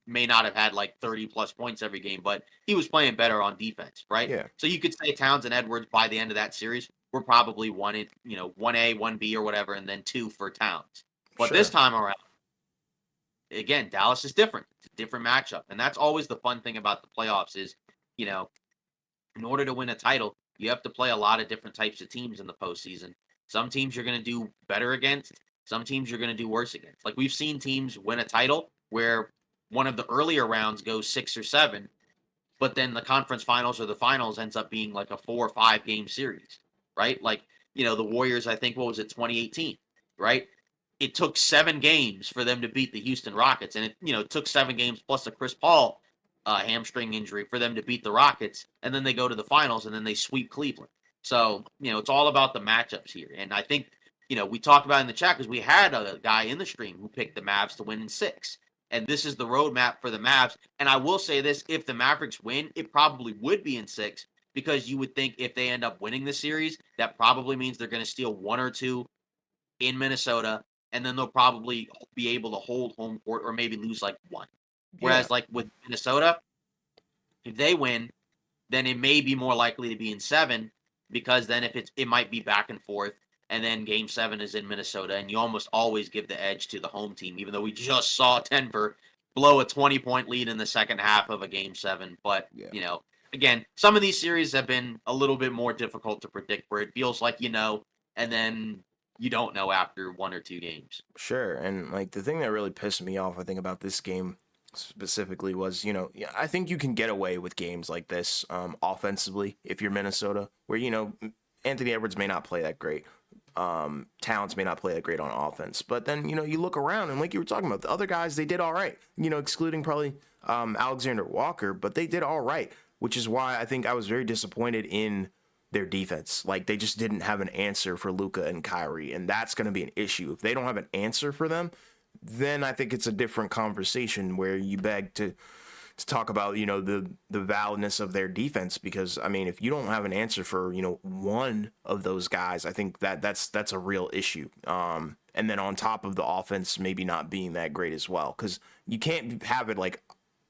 B: may not have had like 30 plus points every game, but he was playing better on defense, right?
A: Yeah.
B: So you could say Towns and Edwards by the end of that series were probably 1A, 1B or whatever, and then 2 for Towns. But this time around, again, Dallas is different. It's a different matchup. And that's always the fun thing about the playoffs is, in order to win a title, you have to play a lot of different types of teams in the postseason. Some teams you're going to do better against. Some teams you're going to do worse against. Like, we've seen teams win a title where one of the earlier rounds goes 6 or 7, but then the conference finals or the finals ends up being like a 4 or 5 game series, right? Like, the Warriors, I think, what was it, 2018, right? It took 7 games for them to beat the Houston Rockets, and it took 7 games plus a Chris Paul hamstring injury for them to beat the Rockets, and then they go to the finals and then they sweep Cleveland. So, it's all about the matchups here. And I think, we talked about in the chat because we had a guy in the stream who picked the Mavs to win in 6. And this is the roadmap for the Mavs. And I will say this, if the Mavericks win, it probably would be in 6, because you would think if they end up winning the series, that probably means they're going to steal 1 or 2 in Minnesota, and then they'll probably be able to hold home court or maybe lose like 1. Whereas like with Minnesota, if they win, then it may be more likely to be in 7, because then if it might be back and forth, and then game 7 is in Minnesota, and you almost always give the edge to the home team, even though we just saw Denver blow a 20-point lead in the second half of a game 7. But, again, some of these series have been a little bit more difficult to predict, where it feels like and then you don't know after 1 or 2 games.
A: Sure. And like the thing that really pissed me off, I think, about this game specifically was, I think you can get away with games like this offensively if you're Minnesota, where, Anthony Edwards may not play that great. Towns may not play that great on offense, but then, you look around and like you were talking about, the other guys, they did all right, excluding probably Alexander Walker, but they did all right, which is why I think I was very disappointed in their defense. Like, they just didn't have an answer for Luka and Kyrie, and that's going to be an issue. If they don't have an answer for them, then I think it's a different conversation where you beg to, to talk about, the validness of their defense, because I mean, if you don't have an answer for, one of those guys, I think that's a real issue. And then on top of the offense maybe not being that great as well, because you can't have it like,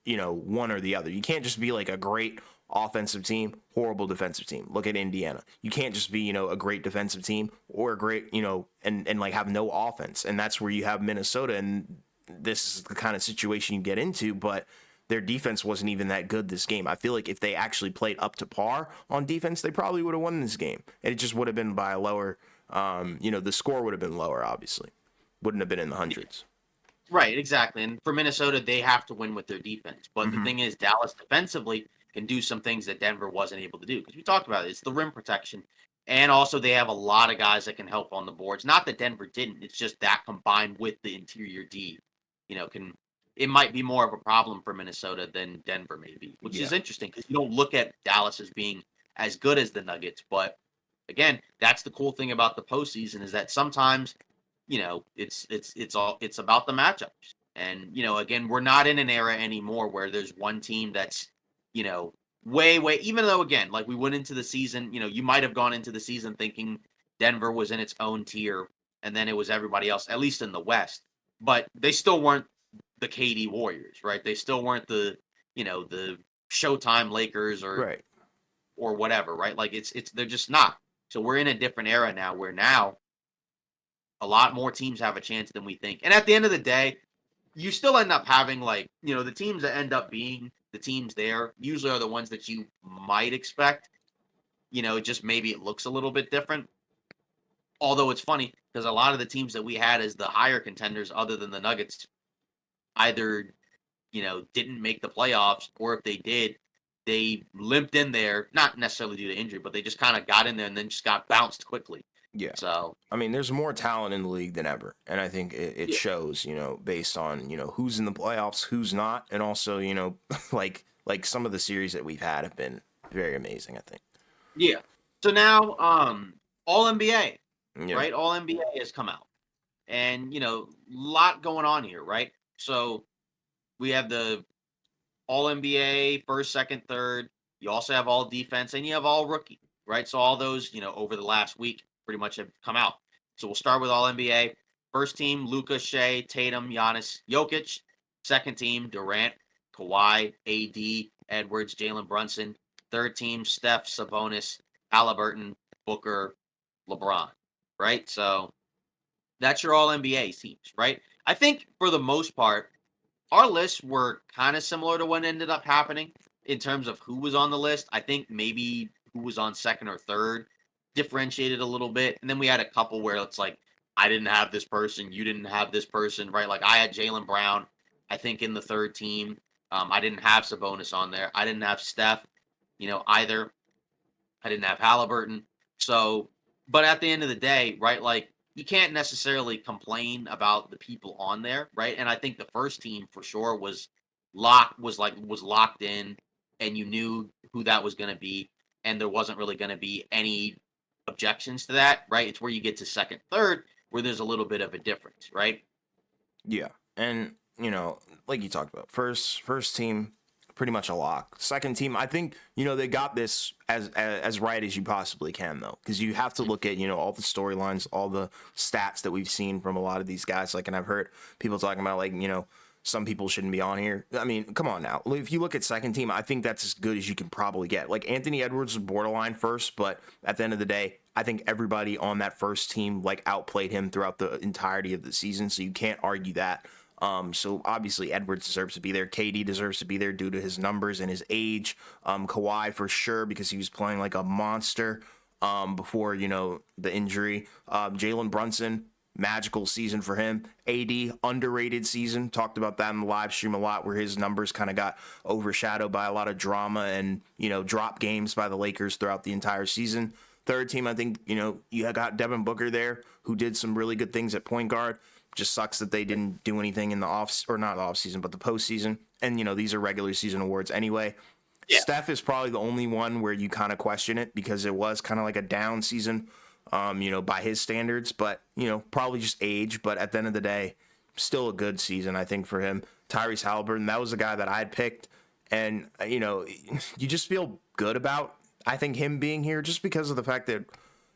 A: one or the other. You can't just be like a great offensive team, horrible defensive team. Look at Indiana. You can't just be, a great defensive team or a great, and like have no offense. And that's where you have Minnesota, and this is the kind of situation you get into, but their defense wasn't even that good this game. I feel like if they actually played up to par on defense, they probably would have won this game. And it just would have been by a lower, the score would have been lower, obviously. Wouldn't have been in the hundreds.
B: Right, exactly. And for Minnesota, they have to win with their defense. But the thing is, Dallas defensively can do some things that Denver wasn't able to do. Because we talked about it. It's the rim protection. And also, they have a lot of guys that can help on the boards. Not that Denver didn't. It's just that combined with the interior D, it might be more of a problem for Minnesota than Denver may be, which is interesting because you don't look at Dallas as being as good as the Nuggets. But again, that's the cool thing about the postseason is that sometimes it's about the matchups. And again, we're not in an era anymore where there's one team that's you know way, even though again, like we went into the season, you might have gone into the season thinking Denver was in its own tier and then it was everybody else, at least in the West. But they still weren't the KD Warriors, right? They still weren't the Showtime Lakers
A: Right.
B: or whatever, right? Like it's they're just not. So we're in a different era now where now a lot more teams have a chance than we think. And at the end of the day, you still end up having the teams that end up being the teams there usually are the ones that you might expect. Just maybe it looks a little bit different. Although it's funny because a lot of the teams that we had as the higher contenders, other than the Nuggets, either didn't make the playoffs, or if they did, they limped in there, not necessarily due to injury, but they just kind of got in there and then just got bounced quickly.
A: Yeah.
B: So
A: I mean, there's more talent in the league than ever. And I think it
B: yeah,
A: shows, based on, who's in the playoffs, who's not. And also, like some of the series that we've had have been very amazing, I think.
B: yeah. So now, All NBA,
A: Yeah.
B: right? All NBA has come out, and lot going on here, right? So we have the All NBA first, second, third. You also have all defense, and you have all rookie, right? So all those, over the last week, pretty much have come out. So we'll start with All NBA. First team: Luka, Shea, Tatum, Giannis, Jokic. Second team: Durant, Kawhi, AD, Edwards, Jalen Brunson. Third team: Steph, Sabonis, Halliburton, Booker, LeBron. Right. So that's your All NBA teams, right? I think for the most part, our lists were kind of similar to what ended up happening in terms of who was on the list. I think maybe who was on second or third differentiated a little bit. And then we had a couple where it's like, I didn't have this person, you didn't have this person, right? Like I had Jalen Brown, I think, in the third team. I didn't have Sabonis on there. I didn't have Steph, either. I didn't have Halliburton. So, but at the end of the day, right, like you can't necessarily complain about the people on there, right? And I think the first team for sure was locked in, and you knew who that was going to be, and there wasn't really going to be any objections to that, right? It's where you get to second, third, where there's a little bit of a difference, right?
A: Yeah. And, like you talked about, first team, pretty much a lock. Second team, I think, they got this as right as you possibly can, though, because you have to look at, all the storylines, all the stats that we've seen from a lot of these guys. Like, and I've heard people talking about, like, some people shouldn't be on here. I mean, come on now. If you look at second team, I think that's as good as you can probably get. Like, Anthony Edwards was borderline first, but at the end of the day, I think everybody on that first team, like, outplayed him throughout the entirety of the season, so you can't argue that. So obviously Edwards deserves to be there. KD deserves to be there due to his numbers and his age. Kawhi for sure, because he was playing like a monster before, the injury. Jalen Brunson, magical season for him. AD, underrated season. Talked about that in the live stream a lot, where his numbers kind of got overshadowed by a lot of drama and, drop games by the Lakers throughout the entire season. Third team, I think, you got Devin Booker there, who did some really good things at point guard. Just sucks that they didn't do anything in the not the off season, but the postseason. And, these are regular season awards anyway.
B: Yeah.
A: Steph is probably the only one where you kind of question it, because it was kind of like a down season, by his standards, but, probably just age. But at the end of the day, still a good season, I think, for him. Tyrese Halliburton, that was the guy that I had picked. And, you just feel good about, I think, him being here just because of the fact that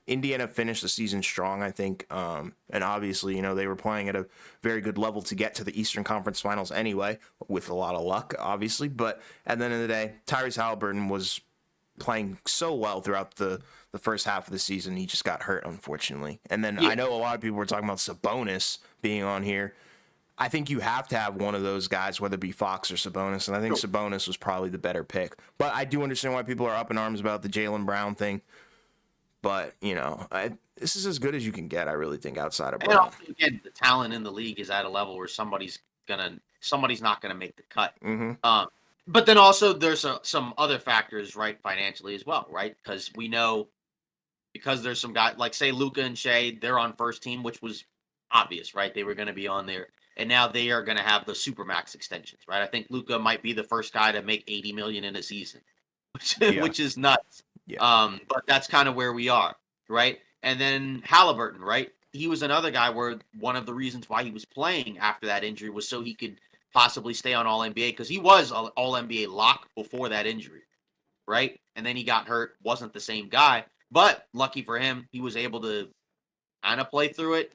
A: Indiana finished the season strong, I think. And obviously, they were playing at a very good level to get to the Eastern Conference Finals anyway, with a lot of luck, obviously. But at the end of the day, Tyrese Halliburton was playing so well throughout the first half of the season. He just got hurt, unfortunately. And then
B: Yeah.
A: I know a lot of people were talking about Sabonis being on here. I think you have to have one of those guys, whether it be Fox or Sabonis, and I think Sabonis was probably the better pick. But I do understand why people are up in arms about the Jaylen Brown thing. But, this is as good as you can get, I really think, outside of
B: And
A: Brown.
B: also, again, the talent in the league is at a level where somebody's not gonna make the cut.
A: Mm-hmm.
B: But then also there's some other factors, right, financially as well, right? Because we know because there's some guys like say Luca and Shea, they're on first team, which was obvious, right? They were going to be on there, and now they are going to have the supermax extensions, right? I think Luca might be the first guy to make 80 million in a season,
A: Yeah.
B: which is nuts.
A: Yeah.
B: But that's kind of where we are, right? And then Halliburton, right? He was another guy where one of the reasons why he was playing after that injury was so he could possibly stay on All NBA because he was All NBA lock before that injury, right? And then he got hurt, wasn't the same guy. But lucky for him, he was able to kind of play through it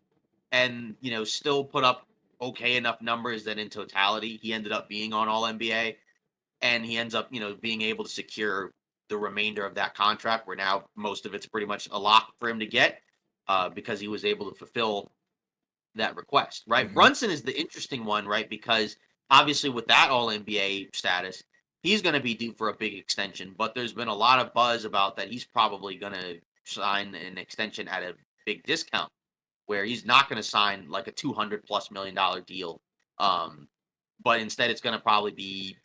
B: and, still put up okay enough numbers that in totality, he ended up being on All NBA. And he ends up, being able to secure the remainder of that contract where now most of it's pretty much a lock for him to get because he was able to fulfill that request, right?
A: Mm-hmm.
B: Brunson is the interesting one, right? Because obviously with that All NBA status, he's going to be due for a big extension. But there's been a lot of buzz about that he's probably going to sign an extension at a big discount, where he's not going to sign like a $200+ million deal. But instead, it's going to probably be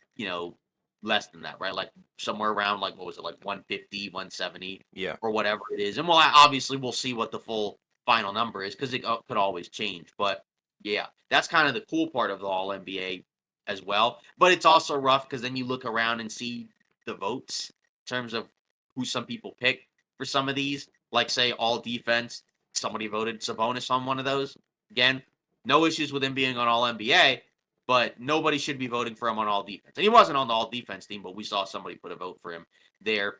B: less than that, right? Like somewhere around like what was it, like 150, 170,
A: Yeah.
B: or whatever it is. And obviously we'll see what the full final number is because it could always change. But yeah, that's kind of the cool part of the All NBA as well. But it's also rough because then you look around and see the votes in terms of who some people pick for some of these. Like say All Defense, somebody voted Sabonis on one of those. Again, no issues with him being on All NBA, but nobody should be voting for him on All Defense. And he wasn't on the All Defense team, but we saw somebody put a vote for him there.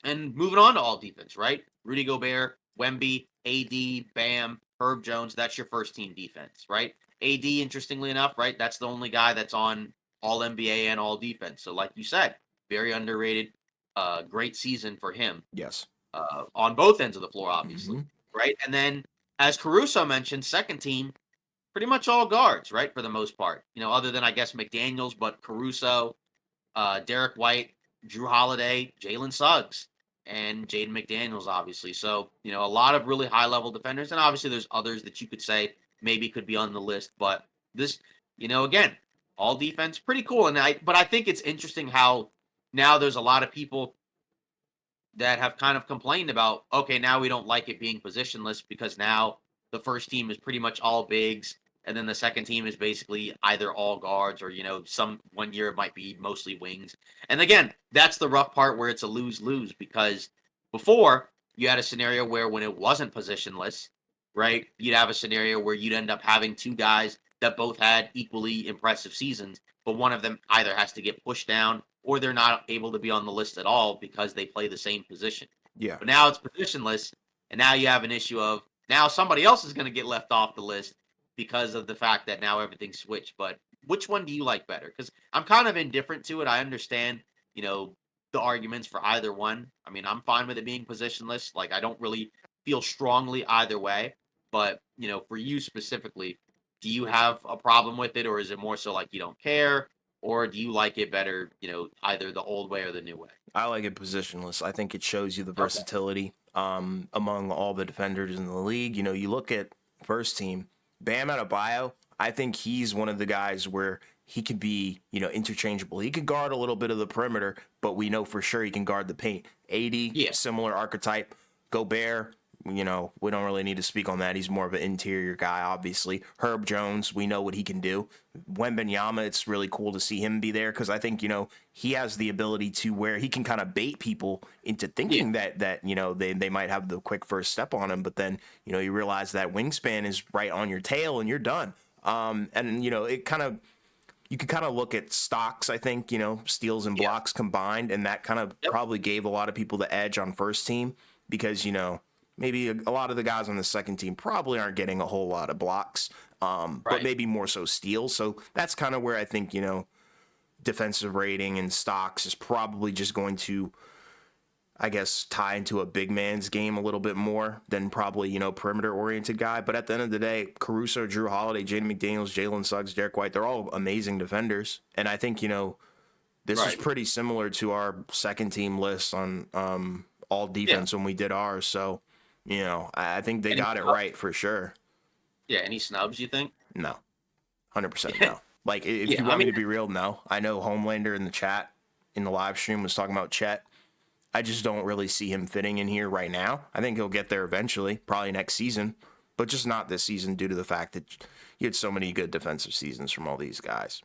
B: And moving on to All Defense, right? Rudy Gobert, Wemby, AD, Bam, Herb Jones. That's your first team defense, right? AD, interestingly enough, right? That's the only guy that's on All NBA and All Defense. So, like you said, very underrated. Great season for him.
A: Yes.
B: On both ends of the floor, obviously,
A: Mm-hmm.
B: right? And then, as Caruso mentioned, second team, pretty much all guards, right? For the most part, other than I guess McDaniels, but Caruso, Derek White, Drew Holiday, Jalen Suggs, and Jaden McDaniels, obviously. So, a lot of really high level defenders. And obviously, there's others that you could say maybe could be on the list. But this, again, all defense, pretty cool. But I think it's interesting how now there's a lot of people that have kind of complained about, okay, now we don't like it being positionless because now the first team is pretty much all bigs. And then the second team is basically either all guards or, some one year it might be mostly wings. And again, that's the rough part where it's a lose-lose because before you had a scenario where when it wasn't positionless, right, you'd have a scenario where you'd end up having two guys that both had equally impressive seasons, but one of them either has to get pushed down or they're not able to be on the list at all because they play the same position.
A: Yeah.
B: But now it's positionless, and now you have an issue of now somebody else is going to get left off the list because of the fact that now everything's switched. But which one do you like better? Because I'm kind of indifferent to it. I understand, the arguments for either one. I mean, I'm fine with it being positionless. Like, I don't really feel strongly either way. But, for you specifically, do you have a problem with it, or is it more so like you don't care? Or do you like it better, either the old way or the new way?
A: I like it positionless. I think it shows you the
B: Okay.
A: versatility among all the defenders in the league. You look at first team, Bam Adebayo, I think he's one of the guys where he could be, interchangeable. He could guard a little bit of the perimeter, but we know for sure he can guard the paint. AD,
B: Yeah.
A: similar archetype. Gobert, we don't really need to speak on that. He's more of an interior guy, obviously. Herb Jones, we know what he can do. Wembanyama, it's really cool to see him be there because I think, he has the ability to where he can kind of bait people into thinking that they might have the quick first step on him, but then, you realize that wingspan is right on your tail and you're done. And, it kind of you could kind of look at stocks, I think, steals and
B: Yeah.
A: blocks combined, and that kind of
B: Yep.
A: probably gave a lot of people the edge on first team because, maybe a lot of the guys on the second team probably aren't getting a whole lot of blocks, but
B: Right.
A: maybe more so steals. So that's kind of where I think, defensive rating and stocks is probably just going to, I guess, tie into a big man's game a little bit more than probably, perimeter oriented guy. But at the end of the day, Caruso, Drew Holiday, Jaden McDaniels, Jalen Suggs, Derek White, they're all amazing defenders. And I think, this is
B: Right.
A: pretty similar to our second team list on all
B: Yeah.
A: defense when we did ours. So, I think they
B: Any
A: got it
B: snubs?
A: right for sure.
B: Yeah. Any snubs, you think?
A: No, 100% no. Like, if
B: Yeah.
A: you
B: I
A: want me
B: mean,
A: to be real, no. I know Homelander in the chat in the live stream was talking about Chet. I just don't really see him fitting in here right now. I think he'll get there eventually, probably next season, but just not this season due to the fact that you had so many good defensive seasons from all these guys.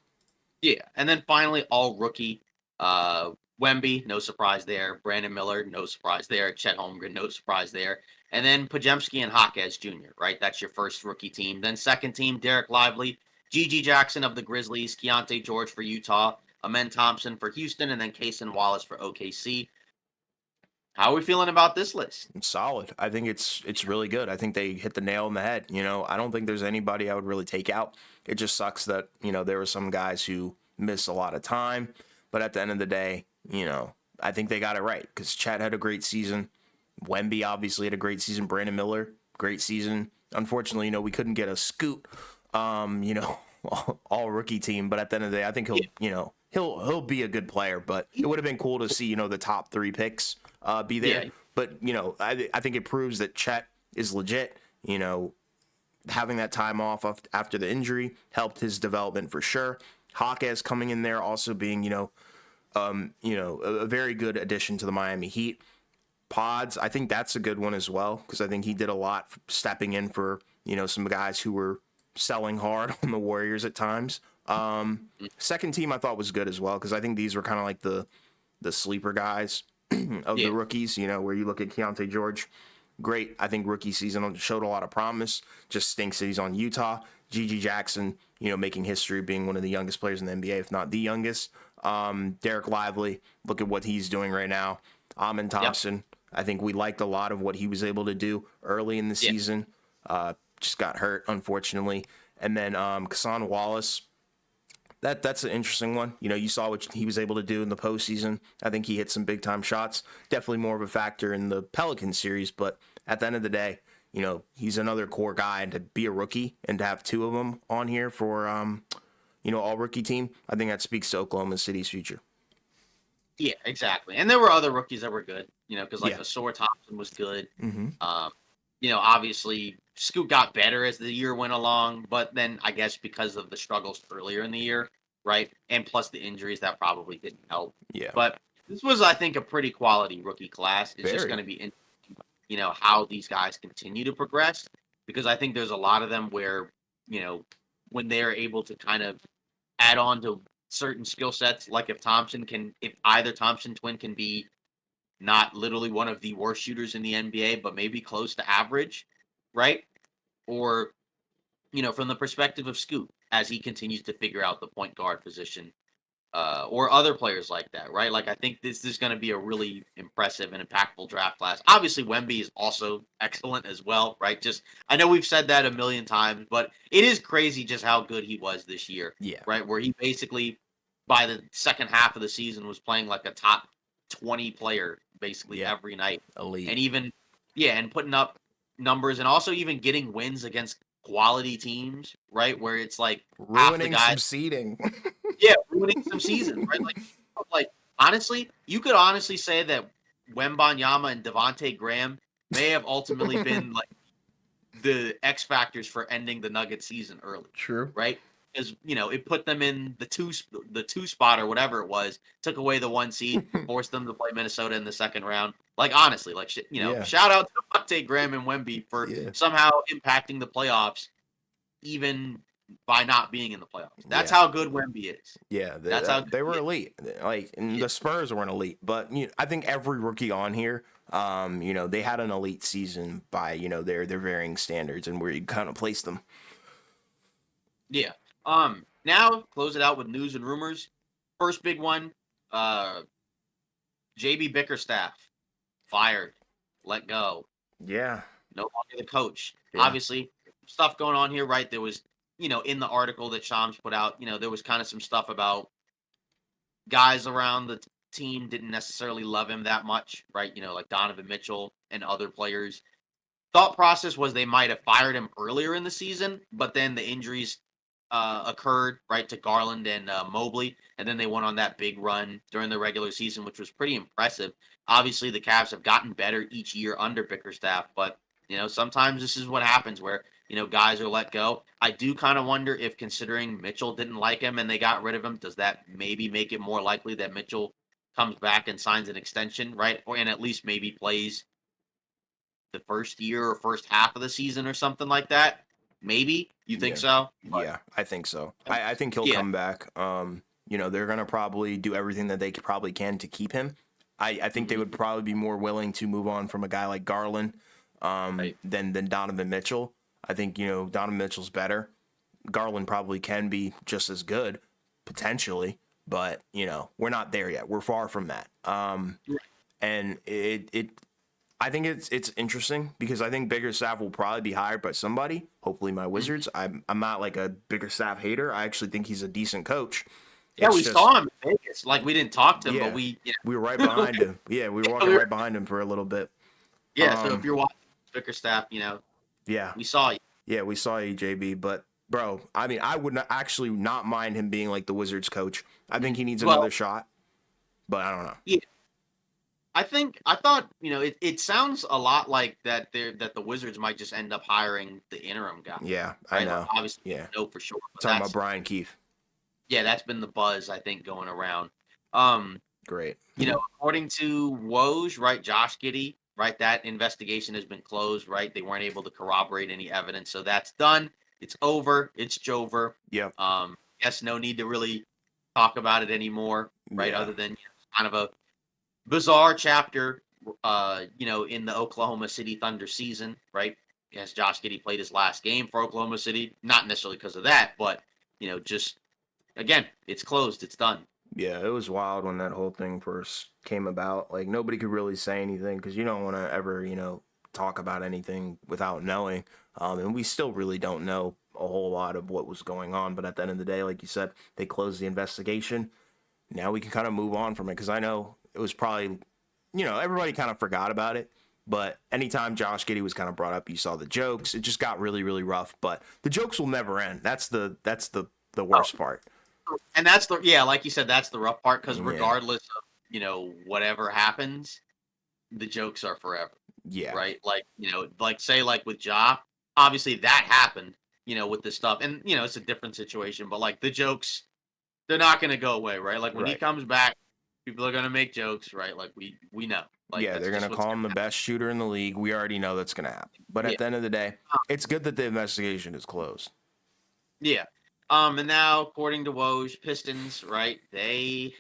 B: yeah. And then finally, all rookie. Wemby, no surprise there. Brandon Miller, no surprise there. Chet Holmgren, no surprise there. And then Pajemski and Hawkes Jr., right? That's your first rookie team. Then second team, Derek Lively, Gigi Jackson of the Grizzlies, Keontae George for Utah, Amen Thompson for Houston, and then Kaysen Wallace for OKC. How are we feeling about this list?
A: It's solid. I think it's really good. I think they hit the nail on the head. I don't think there's anybody I would really take out. It just sucks that, there were some guys who miss a lot of time. But at the end of the day, I think they got it right because Chet had a great season. Wemby obviously had a great season. Brandon Miller, great season. Unfortunately, we couldn't get a Scoot, all rookie team. But at the end of the day, I think he'll be a good player. But it would have been cool to see, the top 3 picks be there.
B: Yeah.
A: But, I think it proves that Chet is legit. Having that time off after the injury helped his development for sure. Hawkes coming in there also being, a very good addition to the Miami Heat. Pods, I think that's a good one as well because I think he did a lot stepping in for, some guys who were selling hard on the Warriors at times. Second team I thought was good as well because I think these were kind of like the sleeper guys of
B: Yeah.
A: the rookies, where you look at Keontae George. Great. I think rookie season showed a lot of promise. Just stinks that he's on Utah. Gigi Jackson, making history being one of the youngest players in the NBA, if not the youngest. Derek Lively, look at what he's doing right now. Amen Thompson, I think we liked a lot of what he was able to do early in the season. Just got hurt, unfortunately. And then Kassan Wallace, that's an interesting one. You saw what he was able to do in the postseason. I think he hit some big time shots. Definitely more of a factor in the Pelican series, but at the end of the day, he's another core guy, and to be a rookie and to have 2 of them on here for all rookie team, I think that speaks to Oklahoma City's future.
B: Yeah, exactly. And there were other rookies that were good, because like Asor Thompson was good.
A: Mm-hmm.
B: Obviously Scoot got better as the year went along, but then I guess because of the struggles earlier in the year, right? And plus the injuries, that probably didn't help.
A: Yeah.
B: But this was, I think, a pretty quality rookie class. It's just going to be interesting, how these guys continue to progress, because I think there's a lot of them where, when they're able to kind of add on to certain skill sets, like if either Thompson twin can be not literally one of the worst shooters in the NBA, but maybe close to average, right? Or, from the perspective of Scoot, as he continues to figure out the point guard position, or other players like that, right? Like, I think this is going to be a really impressive and impactful draft class. Obviously, Wemby is also excellent as well, right? I know we've said that a million times, but it is crazy just how good he was this year, right? Where he basically, by the second half of the season, was playing like a top 20 player basically every night.
A: Elite.
B: And even, and putting up numbers and also even getting wins against quality teams, right? Where it's like
A: ruining
B: half the guys,
A: some seeding.
B: ruining some seasons, right? Like honestly, you could honestly say that Wembanyama and Devontae Graham may have ultimately been like the X factors for ending the Nuggets season early.
A: True.
B: Right? Because it put them in the two spot or whatever it was, took away the 1 seed, forced them to play Minnesota in the second round. Like honestly, like shout out to Devontae Graham and Wemby for somehow impacting the playoffs, even by not being in the playoffs. That's how good Wemby is.
A: Yeah,
B: that's how
A: they were elite. Like, and the Spurs weren't elite, but I think every rookie on here, they had an elite season by their varying standards and where you kind of place them.
B: Yeah. Now, close it out with news and rumors. First big one, JB Bickerstaff fired, let go,
A: Yeah,
B: no longer the coach.
A: yeah,
B: Obviously, stuff going on here, right? There was, in the article that Shams put out, there was kind of some stuff about guys around the team didn't necessarily love him that much, right? Like Donovan Mitchell and other players. Thought process was they might have fired him earlier in the season, but then the injuries occurred, right, to Garland and Mobley, and then they went on that big run during the regular season, which was pretty impressive. Obviously, the Cavs have gotten better each year under Bickerstaff, but sometimes this is what happens where guys are let go. I do kind of wonder if, considering Mitchell didn't like him and they got rid of him, does that maybe make it more likely that Mitchell comes back and signs an extension, right, or and at least maybe plays the first year or first half of the season or something like that. Maybe you think
A: yeah,
B: so, but
A: yeah. I think so. I think he'll
B: yeah,
A: come back. They're gonna probably do everything that they probably can to keep him. I think they
B: hmm
A: would probably be more willing to move on from a guy like Garland
B: right,
A: than Donovan Mitchell. I think Donovan Mitchell's better. Garland probably can be just as good potentially, but we're not there yet. We're far from that. And it I think it's interesting because I think Biggerstaff will probably be hired by somebody. Hopefully, my
B: mhm.
A: Wizards. I'm not like a Biggerstaff hater. I actually think he's a decent coach.
B: Yeah,
A: It's
B: we
A: just
B: saw him in Vegas. Like we didn't talk to him, but
A: yeah,
B: we,
A: we were right behind him. Yeah, we were
B: yeah,
A: walking right behind him for a little bit.
B: yeah. So if
A: Um,
B: you're watching Bickerstaff,
A: yeah,
B: we saw you.
A: yeah, we saw you, JB. But bro, I mean, I would not, actually not mind him being like the Wizards coach. I think he needs another
B: Well,
A: shot, but I don't know.
B: yeah, I thought it sounds a lot like that the Wizards might just end up hiring the interim guy,
A: Yeah, I
B: right? Like
A: know.
B: obviously
A: Yeah,
B: no for sure, but
A: talking about Brian Keefe.
B: that's been the buzz I think going around. Um,
A: Great.
B: According to Woj, right, Josh Giddey, right, that investigation has been closed, right? They weren't able to corroborate any evidence, so that's done. It's over. It's Jover.
A: Yep.
B: Yes, no need to really talk about it anymore, right?
A: Yeah.
B: Other than kind of a bizarre chapter, in the Oklahoma City Thunder season, right? Yes, Josh Giddey played his last game for Oklahoma City, not necessarily because of that, but just again, it's closed. It's done.
A: Yeah, it was wild when that whole thing first came about. Like nobody could really say anything because you don't want to ever, talk about anything without knowing. And we still really don't know a whole lot of what was going on. But at the end of the day, like you said, they closed the investigation. Now we can kind of move on from it because I know it was probably, everybody kind of forgot about it. But anytime Josh Giddey was kind of brought up, you saw the jokes. It just got really, really rough. But the jokes will never end. That's the worst part.
B: And that's like you said, that's the rough part because
A: Yeah,
B: regardless of whatever happens, the jokes are forever,
A: yeah,
B: right? Like like say like with Ja, obviously that happened, with this stuff, and it's a different situation, but like the jokes, they're not gonna go away, right? Like when he
A: right.
B: comes back, people are gonna make jokes, right? Like we know, like
A: Yeah,
B: that's
A: they're
B: just
A: gonna
B: what's
A: call
B: gonna
A: him the best shooter in the league. We already know that's gonna happen. But
B: happen.
A: at the end of the day,
B: Yeah,
A: it's good that the investigation is closed.
B: yeah. And now according to Woj, Pistons, right? They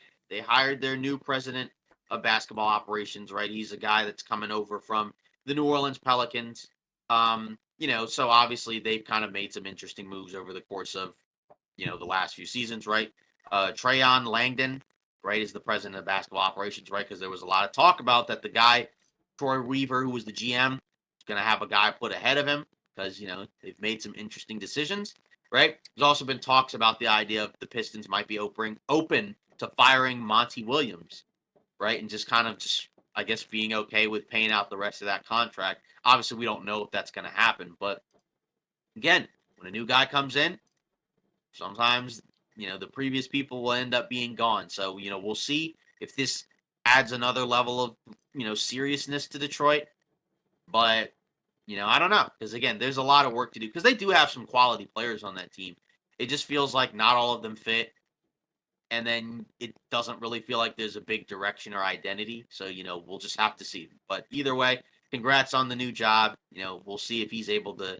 B: hired their new president of basketball operations, right? He's a guy that's coming over from the New Orleans Pelicans. So obviously they've kind of made some interesting moves over the course of, the last few seasons, right? Trayon Langdon, right, is the president of basketball operations, right? Because there was a lot of talk about that the guy, Troy Weaver, who was the GM, is going to have a guy put ahead of him because, they've made some interesting decisions, right? There's also been talks about the idea of the Pistons might be open to firing Monty Williams, right? And just I guess being okay with paying out the rest of that contract. Obviously, we don't know if that's going to happen, but again, when a new guy comes in, sometimes the previous people will end up being gone. So we'll see if this adds another level of seriousness to Detroit. But I don't know because again, there's a lot of work to do because they do have some quality players on that team. It just feels like not all of them fit, and then it doesn't really feel like there's a big direction or identity. So we'll just have to see. But either way, congrats on the new job. We'll see if he's able to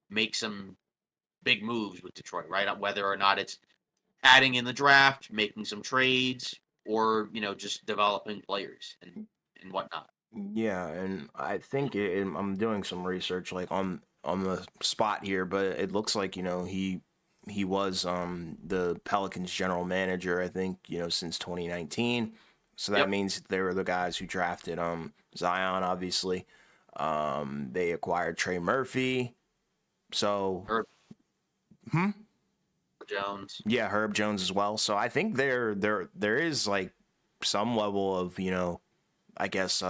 B: make some big moves with Detroit, right? Whether or not it's adding in the draft, making some trades, or just developing players and whatnot.
A: Yeah, and I think I'm doing some research like on the spot here, but it looks like he He was the Pelicans general manager, I think, since 2019. So that
B: Yep.
A: means they were the guys who drafted Zion, obviously. They acquired Trey Murphy. So,
B: Herb
A: hmm?
B: Jones.
A: Yeah, Herb Jones as well. So I think there is like some level of, I guess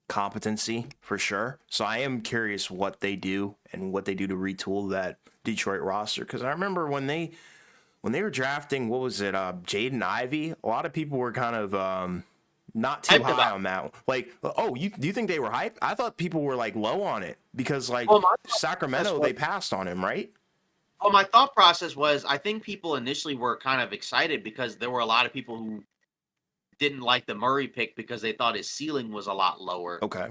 A: competency for sure. So I am curious what they do and what they do to retool that Detroit roster, because I remember when they were drafting, what was it, Jaden Ivey, a lot of people were kind of not too
B: Hyped
A: high
B: about.
A: on that. Like, oh, do you think they were hyped? I thought people were like low on it because like
B: Well, my thought process
A: Sacramento,
B: was
A: they passed on him, right?
B: well, my thought process was I think people initially were kind of excited because there were a lot of people who didn't like the Murray pick because they thought his ceiling was a lot lower.
A: Okay.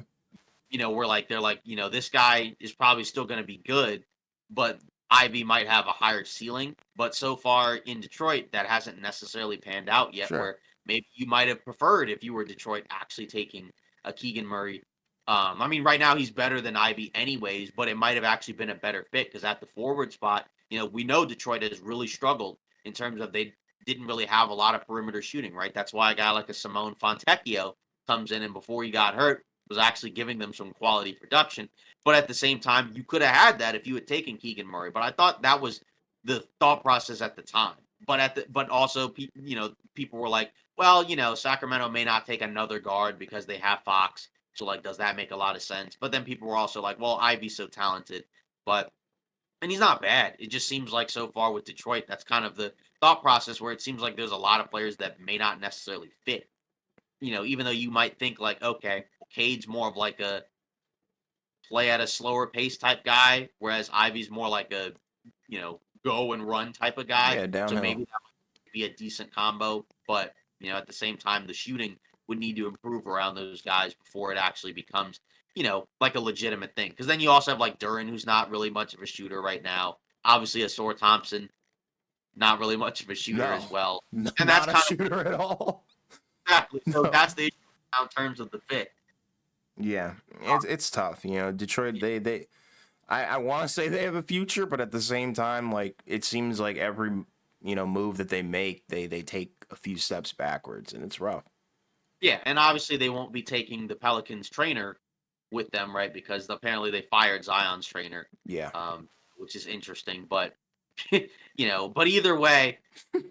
B: They're like, this guy is probably still going to be good, but Ivy might have a higher ceiling. But so far in Detroit, that hasn't necessarily panned out yet.
A: Sure.
B: Where maybe you might have preferred if you were Detroit actually taking a Keegan Murray. I mean, right now he's better than Ivy, anyways, but it might have actually been a better fit because at the forward spot, we know Detroit has really struggled in terms of they didn't really have a lot of perimeter shooting, right? That's why a guy like a Simone Fontecchio comes in and before he got hurt was actually giving them some quality production. But at the same time, you could have had that if you had taken Keegan Murray. But I thought that was the thought process at the time. But also people were like, well, Sacramento may not take another guard because they have Fox. So like, does that make a lot of sense? But then people were also like, well, Ivy's so talented, but and he's not bad. It just seems like so far with Detroit, that's kind of the thought process where it seems like there's a lot of players that may not necessarily fit. Even though you might think like, okay, Cade's more of like a play at a slower pace type guy, whereas Ivy's more like a, go and run type of guy.
A: Yeah,
B: So
A: downhill.
B: maybe that would be a decent combo. But, at the same time, the shooting would need to improve around those guys before it actually becomes, like a legitimate thing. Because then you also have like Duran, who's not really much of a shooter right now. Obviously, Asor Thompson, not really much of a shooter
A: No,
B: as well.
A: no,
B: And that's
A: not a
B: kind of
A: shooter at all.
B: exactly. So
A: No.
B: that's the issue now in terms of the fit.
A: Yeah, it's tough. Detroit, I want to say they have a future, but at the same time, like it seems like every move that they make, they take a few steps backwards, and it's rough.
B: Yeah, and obviously they won't be taking the Pelicans trainer with them, right? Because apparently they fired Zion's trainer,
A: Yeah,
B: um, which is interesting. But but either way,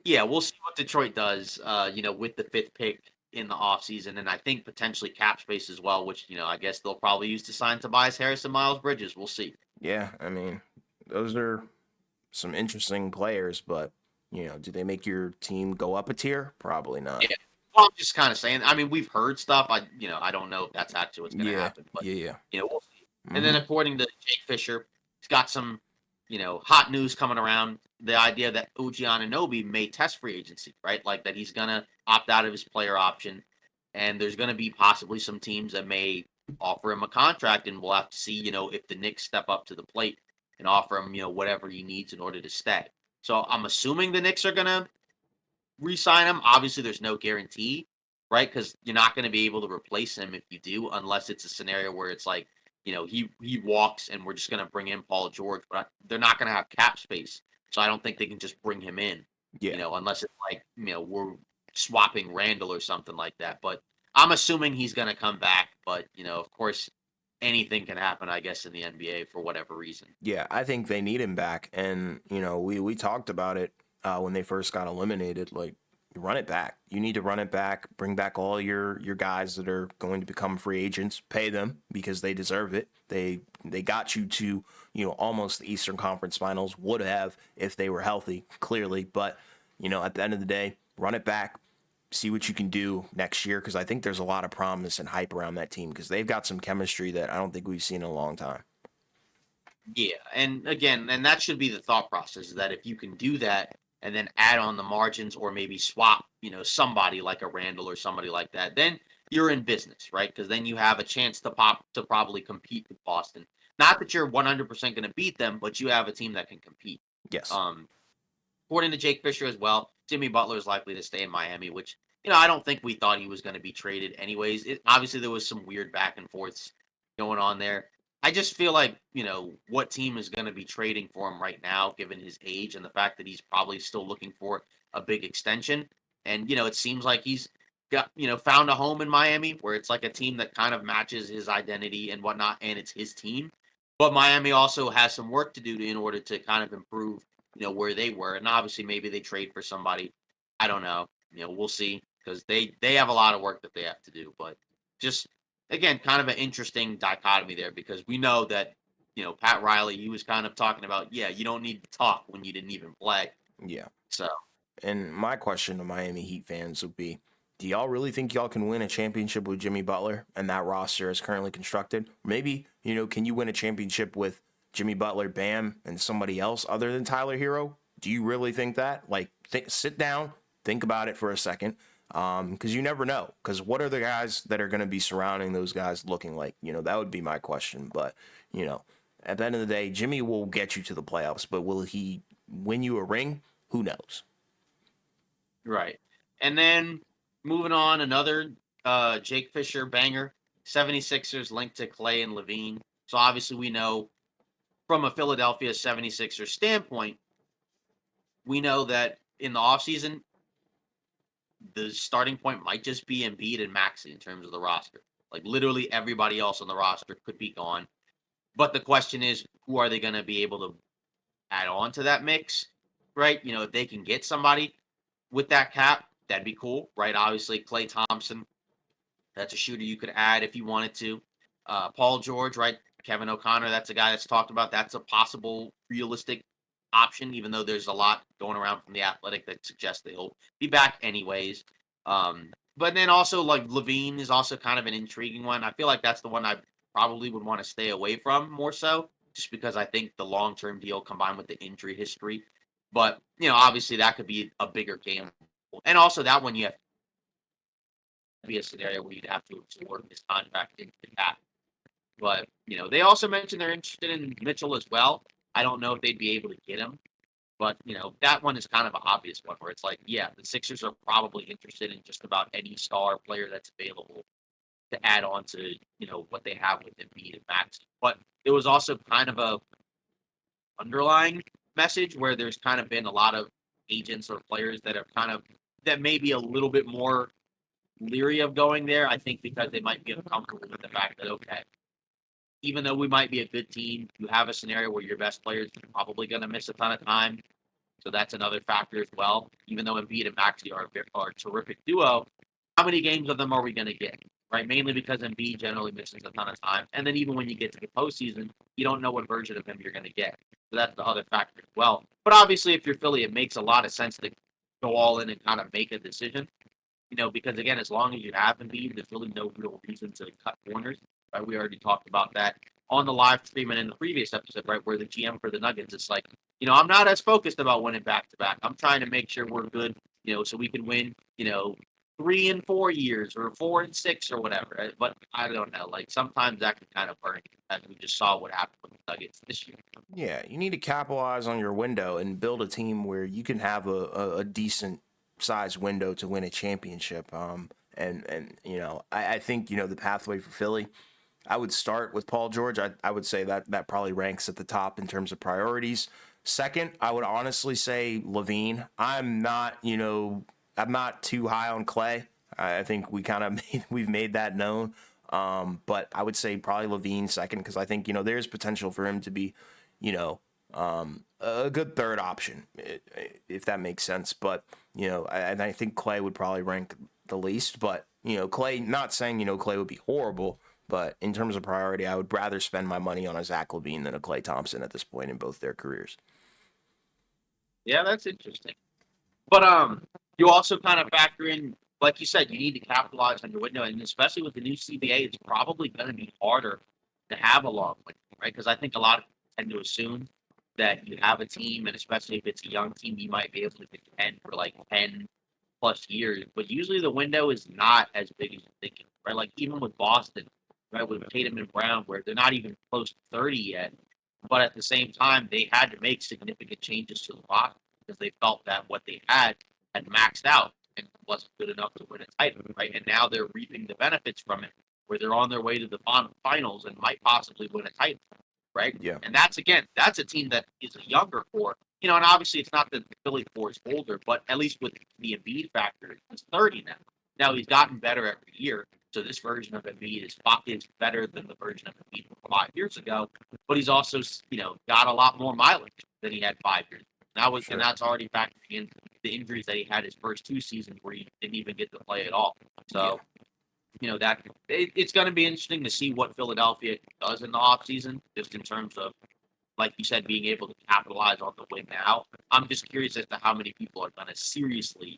B: yeah, we'll see what Detroit does. With the fifth pick in the offseason, and I think potentially cap space as well, which I guess they'll probably use to sign Tobias Harris and Miles Bridges. We'll see.
A: yeah. I mean, those are some interesting players, but do they make your team go up a tier? Probably not.
B: Yeah. Well, I'm just kind of saying. I mean, we've heard stuff. I don't know if that's actually what's going to
A: Yeah,
B: happen, but
A: yeah, yeah.
B: we'll see. And then,
A: Mm-hmm.
B: according to Jake Fisher, he's got some, hot news coming around. The idea that OG Anunoby may test free agency, right? Like that he's going to opt out of his player option, and there's going to be possibly some teams that may offer him a contract, and we'll have to see, if the Knicks step up to the plate and offer him, whatever he needs in order to stay. So I'm assuming the Knicks are going to re-sign him. Obviously, there's no guarantee, right? Because you're not going to be able to replace him if you do, unless it's a scenario where it's like, he walks and we're just going to bring in Paul George, but they're not going to have cap space, so I don't think they can just bring him in,
A: Yeah,
B: unless it's like we're swapping Randall or something like that. But I'm assuming he's going to come back, but of course, anything can happen, I guess, in the NBA for whatever reason.
A: yeah. I think they need him back, and we talked about it when they first got eliminated. Like, run it back. You need to run it back. Bring back all your guys that are going to become free agents. Pay them because they deserve it. They got you to almost the Eastern Conference Finals. Would have if they were healthy, clearly. But at the end of the day, run it back. See what you can do next year, because I think there's a lot of promise and hype around that team because they've got some chemistry that I don't think we've seen in a long time.
B: Yeah, and again, and that should be the thought process is that if you can do that and then add on the margins or maybe swap, somebody like a Randall or somebody like that, then you're in business, right? Because then you have a chance to probably compete with Boston. Not that you're 100% going to beat them, but you have a team that can compete.
A: Yes.
B: Um, According to Jake Fisher as well, Jimmy Butler is likely to stay in Miami, which I don't think we thought he was going to be traded anyways. Obviously there was some weird back and forths going on there. I just feel like, what team is going to be trading for him right now, given his age and the fact that he's probably still looking for a big extension. And, it seems like he's got, found a home in Miami where it's like a team that kind of matches his identity and whatnot, and it's his team. But Miami also has some work to do in order to kind of improve, where they were. And obviously, maybe they trade for somebody. I don't know. We'll see because they have a lot of work that they have to do. But just again, kind of an interesting dichotomy there because we know that, Pat Riley, he was kind of talking about, yeah, you don't need to talk when you didn't even play.
A: Yeah.
B: So,
A: And my question to Miami Heat fans would be, do y'all really think y'all can win a championship with Jimmy Butler and that roster is currently constructed? Maybe, can you win a championship with Jimmy Butler, Bam, and somebody else other than Tyler Hero? Do you really think that? Like, sit down, think about it for a second, because you never know. Because what are the guys that are going to be surrounding those guys looking like? That would be my question. But, at the end of the day, Jimmy will get you to the playoffs, but will he win you a ring? Who knows?
B: right. And then moving on, another Jake Fisher banger, 76ers linked to Clay and Levine. So obviously we know from a Philadelphia 76ers standpoint, we know that in the offseason, the starting point might just be Embiid and Maxey in terms of the roster. Like literally everybody else on the roster could be gone. But the question is, who are they going to be able to add on to that mix? Right? If they can get somebody with that cap, that'd be cool. Right? Obviously, Clay Thompson, that's a shooter you could add if you wanted to. Paul George, right? Kevin O'Connor, that's a guy that's talked about. That's a possible realistic option, even though there's a lot going around from the Athletic that suggests they'll be back anyways. But then also like Levine is also kind of an intriguing one. I feel like that's the one I probably would want to stay away from more so, just because I think the long term deal combined with the injury history. But obviously that could be a bigger gamble. And also that one you have to be a scenario where you'd have to absorb his contract into the cap. But they also mentioned they're interested in Mitchell as well. I don't know if they'd be able to get him, but that one is kind of an obvious one where it's like, yeah, the Sixers are probably interested in just about any star player that's available to add on to what they have with Embiid and Max. But there was also kind of a underlying message where there's kind of been a lot of agents or players that are kind of that may be a little bit more leery of going there. I think because they might be uncomfortable with the fact that okay, even though we might be a good team, you have a scenario where your best players are probably going to miss a ton of time. So that's another factor as well. Even though Embiid and Maxey are a terrific duo, how many games of them are we going to get? Right, mainly because Embiid generally misses a ton of time, and then even when you get to the postseason, you don't know what version of him you're going to get. So that's the other factor as well. But obviously, if you're Philly, it makes a lot of sense to go all in and kind of make a decision. Because again, as long as you have Embiid, there's really no real reason to cut corners. Right? We already talked about that on the live stream and in the previous episode, right? Where the GM for the Nuggets is like, I'm not as focused about winning back to back. I'm trying to make sure we're good, so we can win, 3 and 4 years or 4 and 6 or whatever. Right? But I don't know. Like sometimes that can kind of burn, as we just saw what happened with the Nuggets this year.
A: Yeah, you need to capitalize on your window and build a team where you can have a decent sized window to win a championship. And I think the pathway for Philly. I would start with Paul George. I would say that probably ranks at the top in terms of priorities. Second, I would honestly say Levine. I'm not too high on Clay. I think we've made that known. But I would say probably Levine second because I think there's potential for him to be, you know, a good third option if that makes sense. But I think Clay would probably rank the least. But Clay. Not saying Clay would be horrible, but in terms of priority, I would rather spend my money on a Zach LaVine than a Clay Thompson at this point in both their careers.
B: Yeah, that's interesting. But you also kind of factor in, like you said, you need to capitalize on your window, and especially with the new CBA, it's probably going to be harder to have a long window, right? Because I think a lot of people tend to assume that you have a team, and especially if it's a young team, you might be able to contend for like 10+ years. But usually the window is not as big as you're thinking, right? Like even with Boston, right, with Tatum and Brown, where they're not even close to 30 yet, but at the same time, they had to make significant changes to the roster because they felt that what they had maxed out and wasn't good enough to win a title, right? And now they're reaping the benefits from it where they're on their way to the finals and might possibly win a title, right?
A: Yeah.
B: And that's a team that is a younger core, and obviously it's not that the Philly core is older, but at least with the Embiid factor, he's 30 now. Now he's gotten better every year. So this version of Embiid is better than the version of Embiid from 5 years ago, but he's also got a lot more mileage than he had 5 years. And
A: Sure.
B: that's already factoring in the injuries that he had his first 2 seasons where he didn't even get to play at all.
A: Yeah.
B: So it's going to be interesting to see what Philadelphia does in the offseason, just in terms of, like you said, being able to capitalize on the win now. I'm just curious as to how many people are going to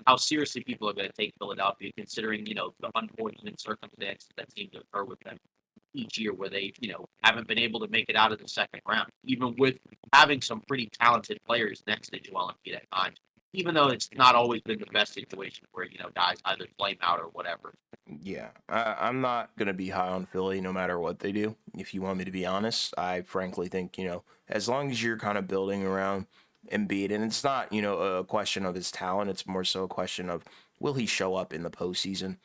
B: how seriously people are going to take Philadelphia, considering, the unfortunate circumstances that seem to occur with them each year where they, haven't been able to make it out of the second round, even with having some pretty talented players next to Joel Embiid at times, even though it's not always been the best situation where, guys either flame out or whatever.
A: Yeah, I'm not going to be high on Philly no matter what they do. If you want me to be honest, I frankly think, as long as you're kind of building around Embiid, and it's not, a question of his talent, it's more so a question of will he show up in the postseason?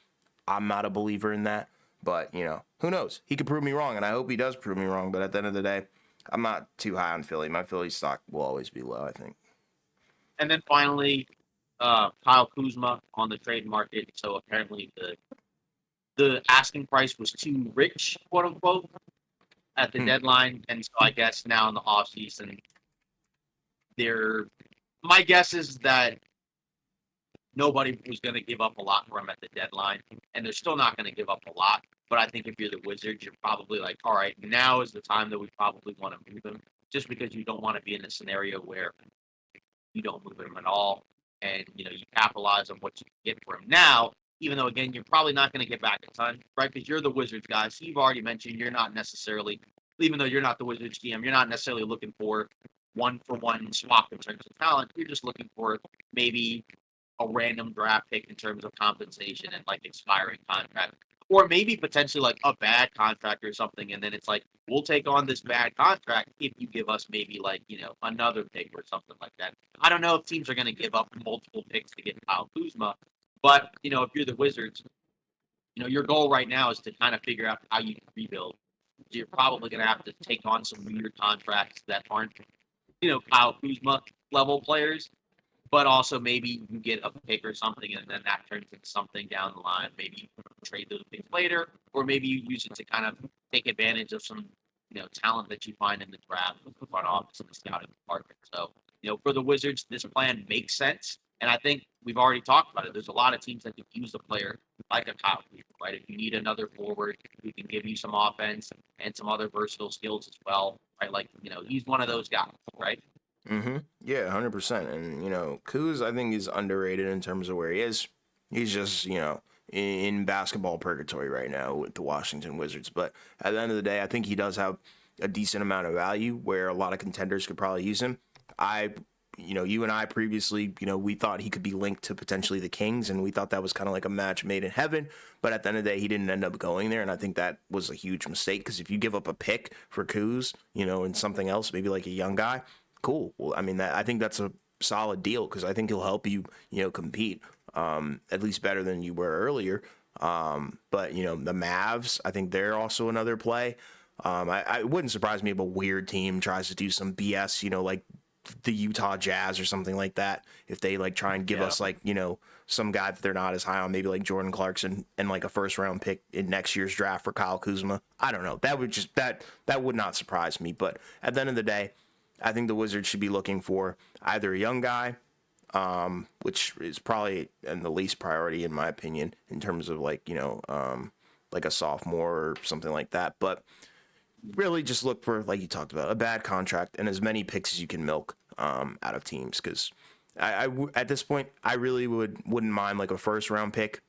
A: I'm not a believer in that, but, who knows? He could prove me wrong, and I hope he does prove me wrong, but at the end of the day, I'm not too high on Philly. My Philly stock will always be low, I think.
B: And then finally, Kyle Kuzma on the trade market. So apparently the asking price was too rich, quote unquote, at the
A: Hmm.
B: deadline, and so I guess now in the offseason, they're my guess is that nobody was going to give up a lot for him at the deadline, and they're still not going to give up a lot. But I think if you're the Wizards, you're probably like, all right, now is the time that we probably want to move him, just because you don't want to be in a scenario where you don't move him at all, and you capitalize on what you can get for him now. Even though, again, you're probably not going to get back a ton, right? Because you're the Wizards guys. So you've already mentioned you're not necessarily, even though you're not the Wizards GM, you're not necessarily looking for one for one swap in terms of talent. You're just looking for maybe a random draft pick in terms of compensation and like expiring contract, or maybe potentially like a bad contract or something. And then it's like, we'll take on this bad contract if you give us maybe like, another pick or something like that. I don't know if teams are going to give up multiple picks to get Kyle Kuzma, but, if you're the Wizards, your goal right now is to kind of figure out how you can rebuild. So you're probably going to have to take on some weird contracts that aren't, Kyle Kuzma level players, but also maybe you get a pick or something, and then that turns into something down the line. Maybe you trade those picks later, or maybe you use it to kind of take advantage of some, talent that you find in the draft with the front office and the scouting department. So, for the Wizards, this plan makes sense, and I think we've already talked about it. There's a lot of teams that could use a player like a Kyle Kuzma, right? If you need another forward who can give you some offense and some other versatile skills as well, right? Like, he's one of those guys, right?
A: Mm-hmm. Yeah, 100%. And, Kuz, I think, is underrated in terms of where he is. He's just, in basketball purgatory right now with the Washington Wizards. But at the end of the day, I think he does have a decent amount of value where a lot of contenders could probably use him. You and I previously, we thought he could be linked to potentially the Kings, and we thought that was kind of like a match made in heaven. But at the end of the day, he didn't end up going there, and I think that was a huge mistake because if you give up a pick for Kuz, and something else, maybe like a young guy, cool. Well, I mean, I think that's a solid deal because I think he'll help you, compete at least better than you were earlier. But the Mavs, I think they're also another play. I wouldn't surprise me if a weird team tries to do some BS, like the Utah Jazz or something like that. If they like try and give
B: Yeah.
A: us like, some guy that they're not as high on, maybe like Jordan Clarkson and like a first round pick in next year's draft for Kyle Kuzma. I don't know. That would not surprise me. But at the end of the day, I think the Wizards should be looking for either a young guy, which is probably in the least priority in my opinion in terms of like a sophomore or something like that. But really just look for, like you talked about, a bad contract and as many picks as you can milk out of teams. Because at this point, I really wouldn't mind like a first round pick,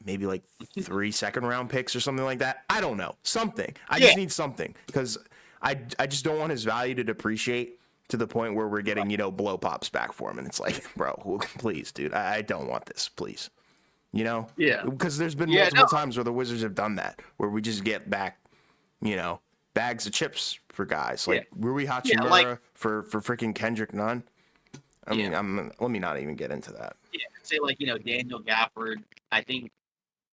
A: maybe like 3 second round picks or something like that. I don't know, something. I
B: Yeah.
A: just need something because I just don't want his value to depreciate to the point where we're getting blow pops back for him, and it's like, bro, please, dude, I don't want this, please.
B: Yeah.
A: Because there's been
B: Yeah. No.
A: multiple times where the Wizards have done that, where we just get back you know, bags of chips for guys
B: Yeah.
A: like Rui
B: Yeah. Like.
A: Hachimura for freaking Kendrick Nunn. I mean,
B: Yeah.
A: let me not even get into that.
B: Yeah. Say like Daniel Gafford. I think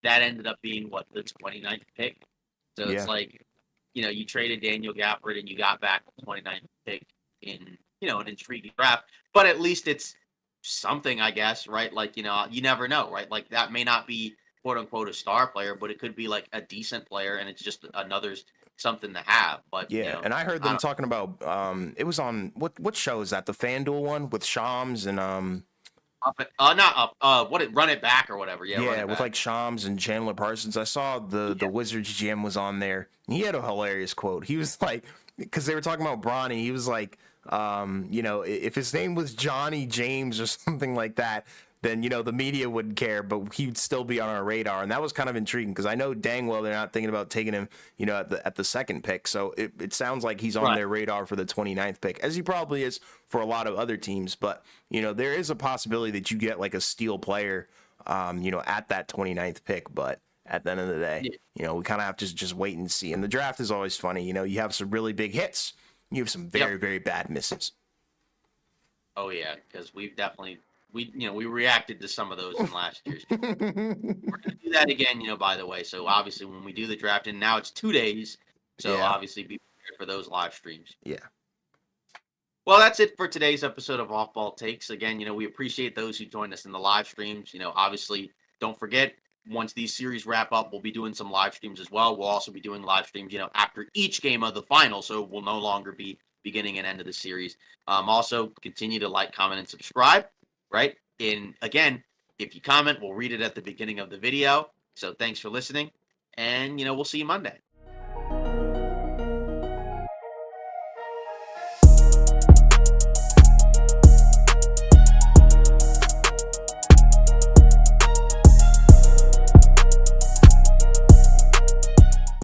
B: that ended up being the 29th pick. So it's
A: Yeah.
B: like, you traded Daniel Gafford and you got back the 29th pick in, an intriguing draft. But at least it's something, I guess, right? Like, you never know, right? Like that may not be quote unquote a star player, but it could be like a decent player and it's just another something to have. But,
A: Yeah, and I heard
B: I
A: them
B: don't
A: talking about it was on what show is that? The FanDuel one with Shams and
B: not up, run it back or whatever. Yeah, run
A: yeah,
B: it
A: with
B: back.
A: like Shams and Chandler Parsons. I saw the Wizards GM was on there. He had a hilarious quote. He was like, because they were talking about Bronny, he was like, if his name was Johnny James or something like that, then the media wouldn't care, but he'd still be on our radar, and that was kind of intriguing because I know dang well they're not thinking about taking him, at the second pick. So it sounds like he's on
B: Right.
A: their radar for the 29th pick, as he probably is for a lot of other teams. But there is a possibility that you get like a steal player, at that 29th pick, but. At the end of the day, we kind of have to just wait and see. And the draft is always funny. You have some really big hits, you have some very,
B: Yep.
A: very bad misses.
B: Oh yeah, because we reacted to some of those in last year's. We're gonna do that again, by the way. So obviously when we do the draft, and now it's 2 days, so
A: Yeah,
B: obviously be prepared for those live streams.
A: yeah.
B: Well, that's it for today's episode of Off Ball Takes. Again, we appreciate those who joined us in the live streams. Obviously, don't forget, once these series wrap up, we'll be doing some live streams as well. We'll also be doing live streams, after each game of the final. So we'll no longer be beginning and end of the series. Also, continue to like, comment, and subscribe, right? And again, if you comment, we'll read it at the beginning of the video. So thanks for listening. And, we'll see you Monday.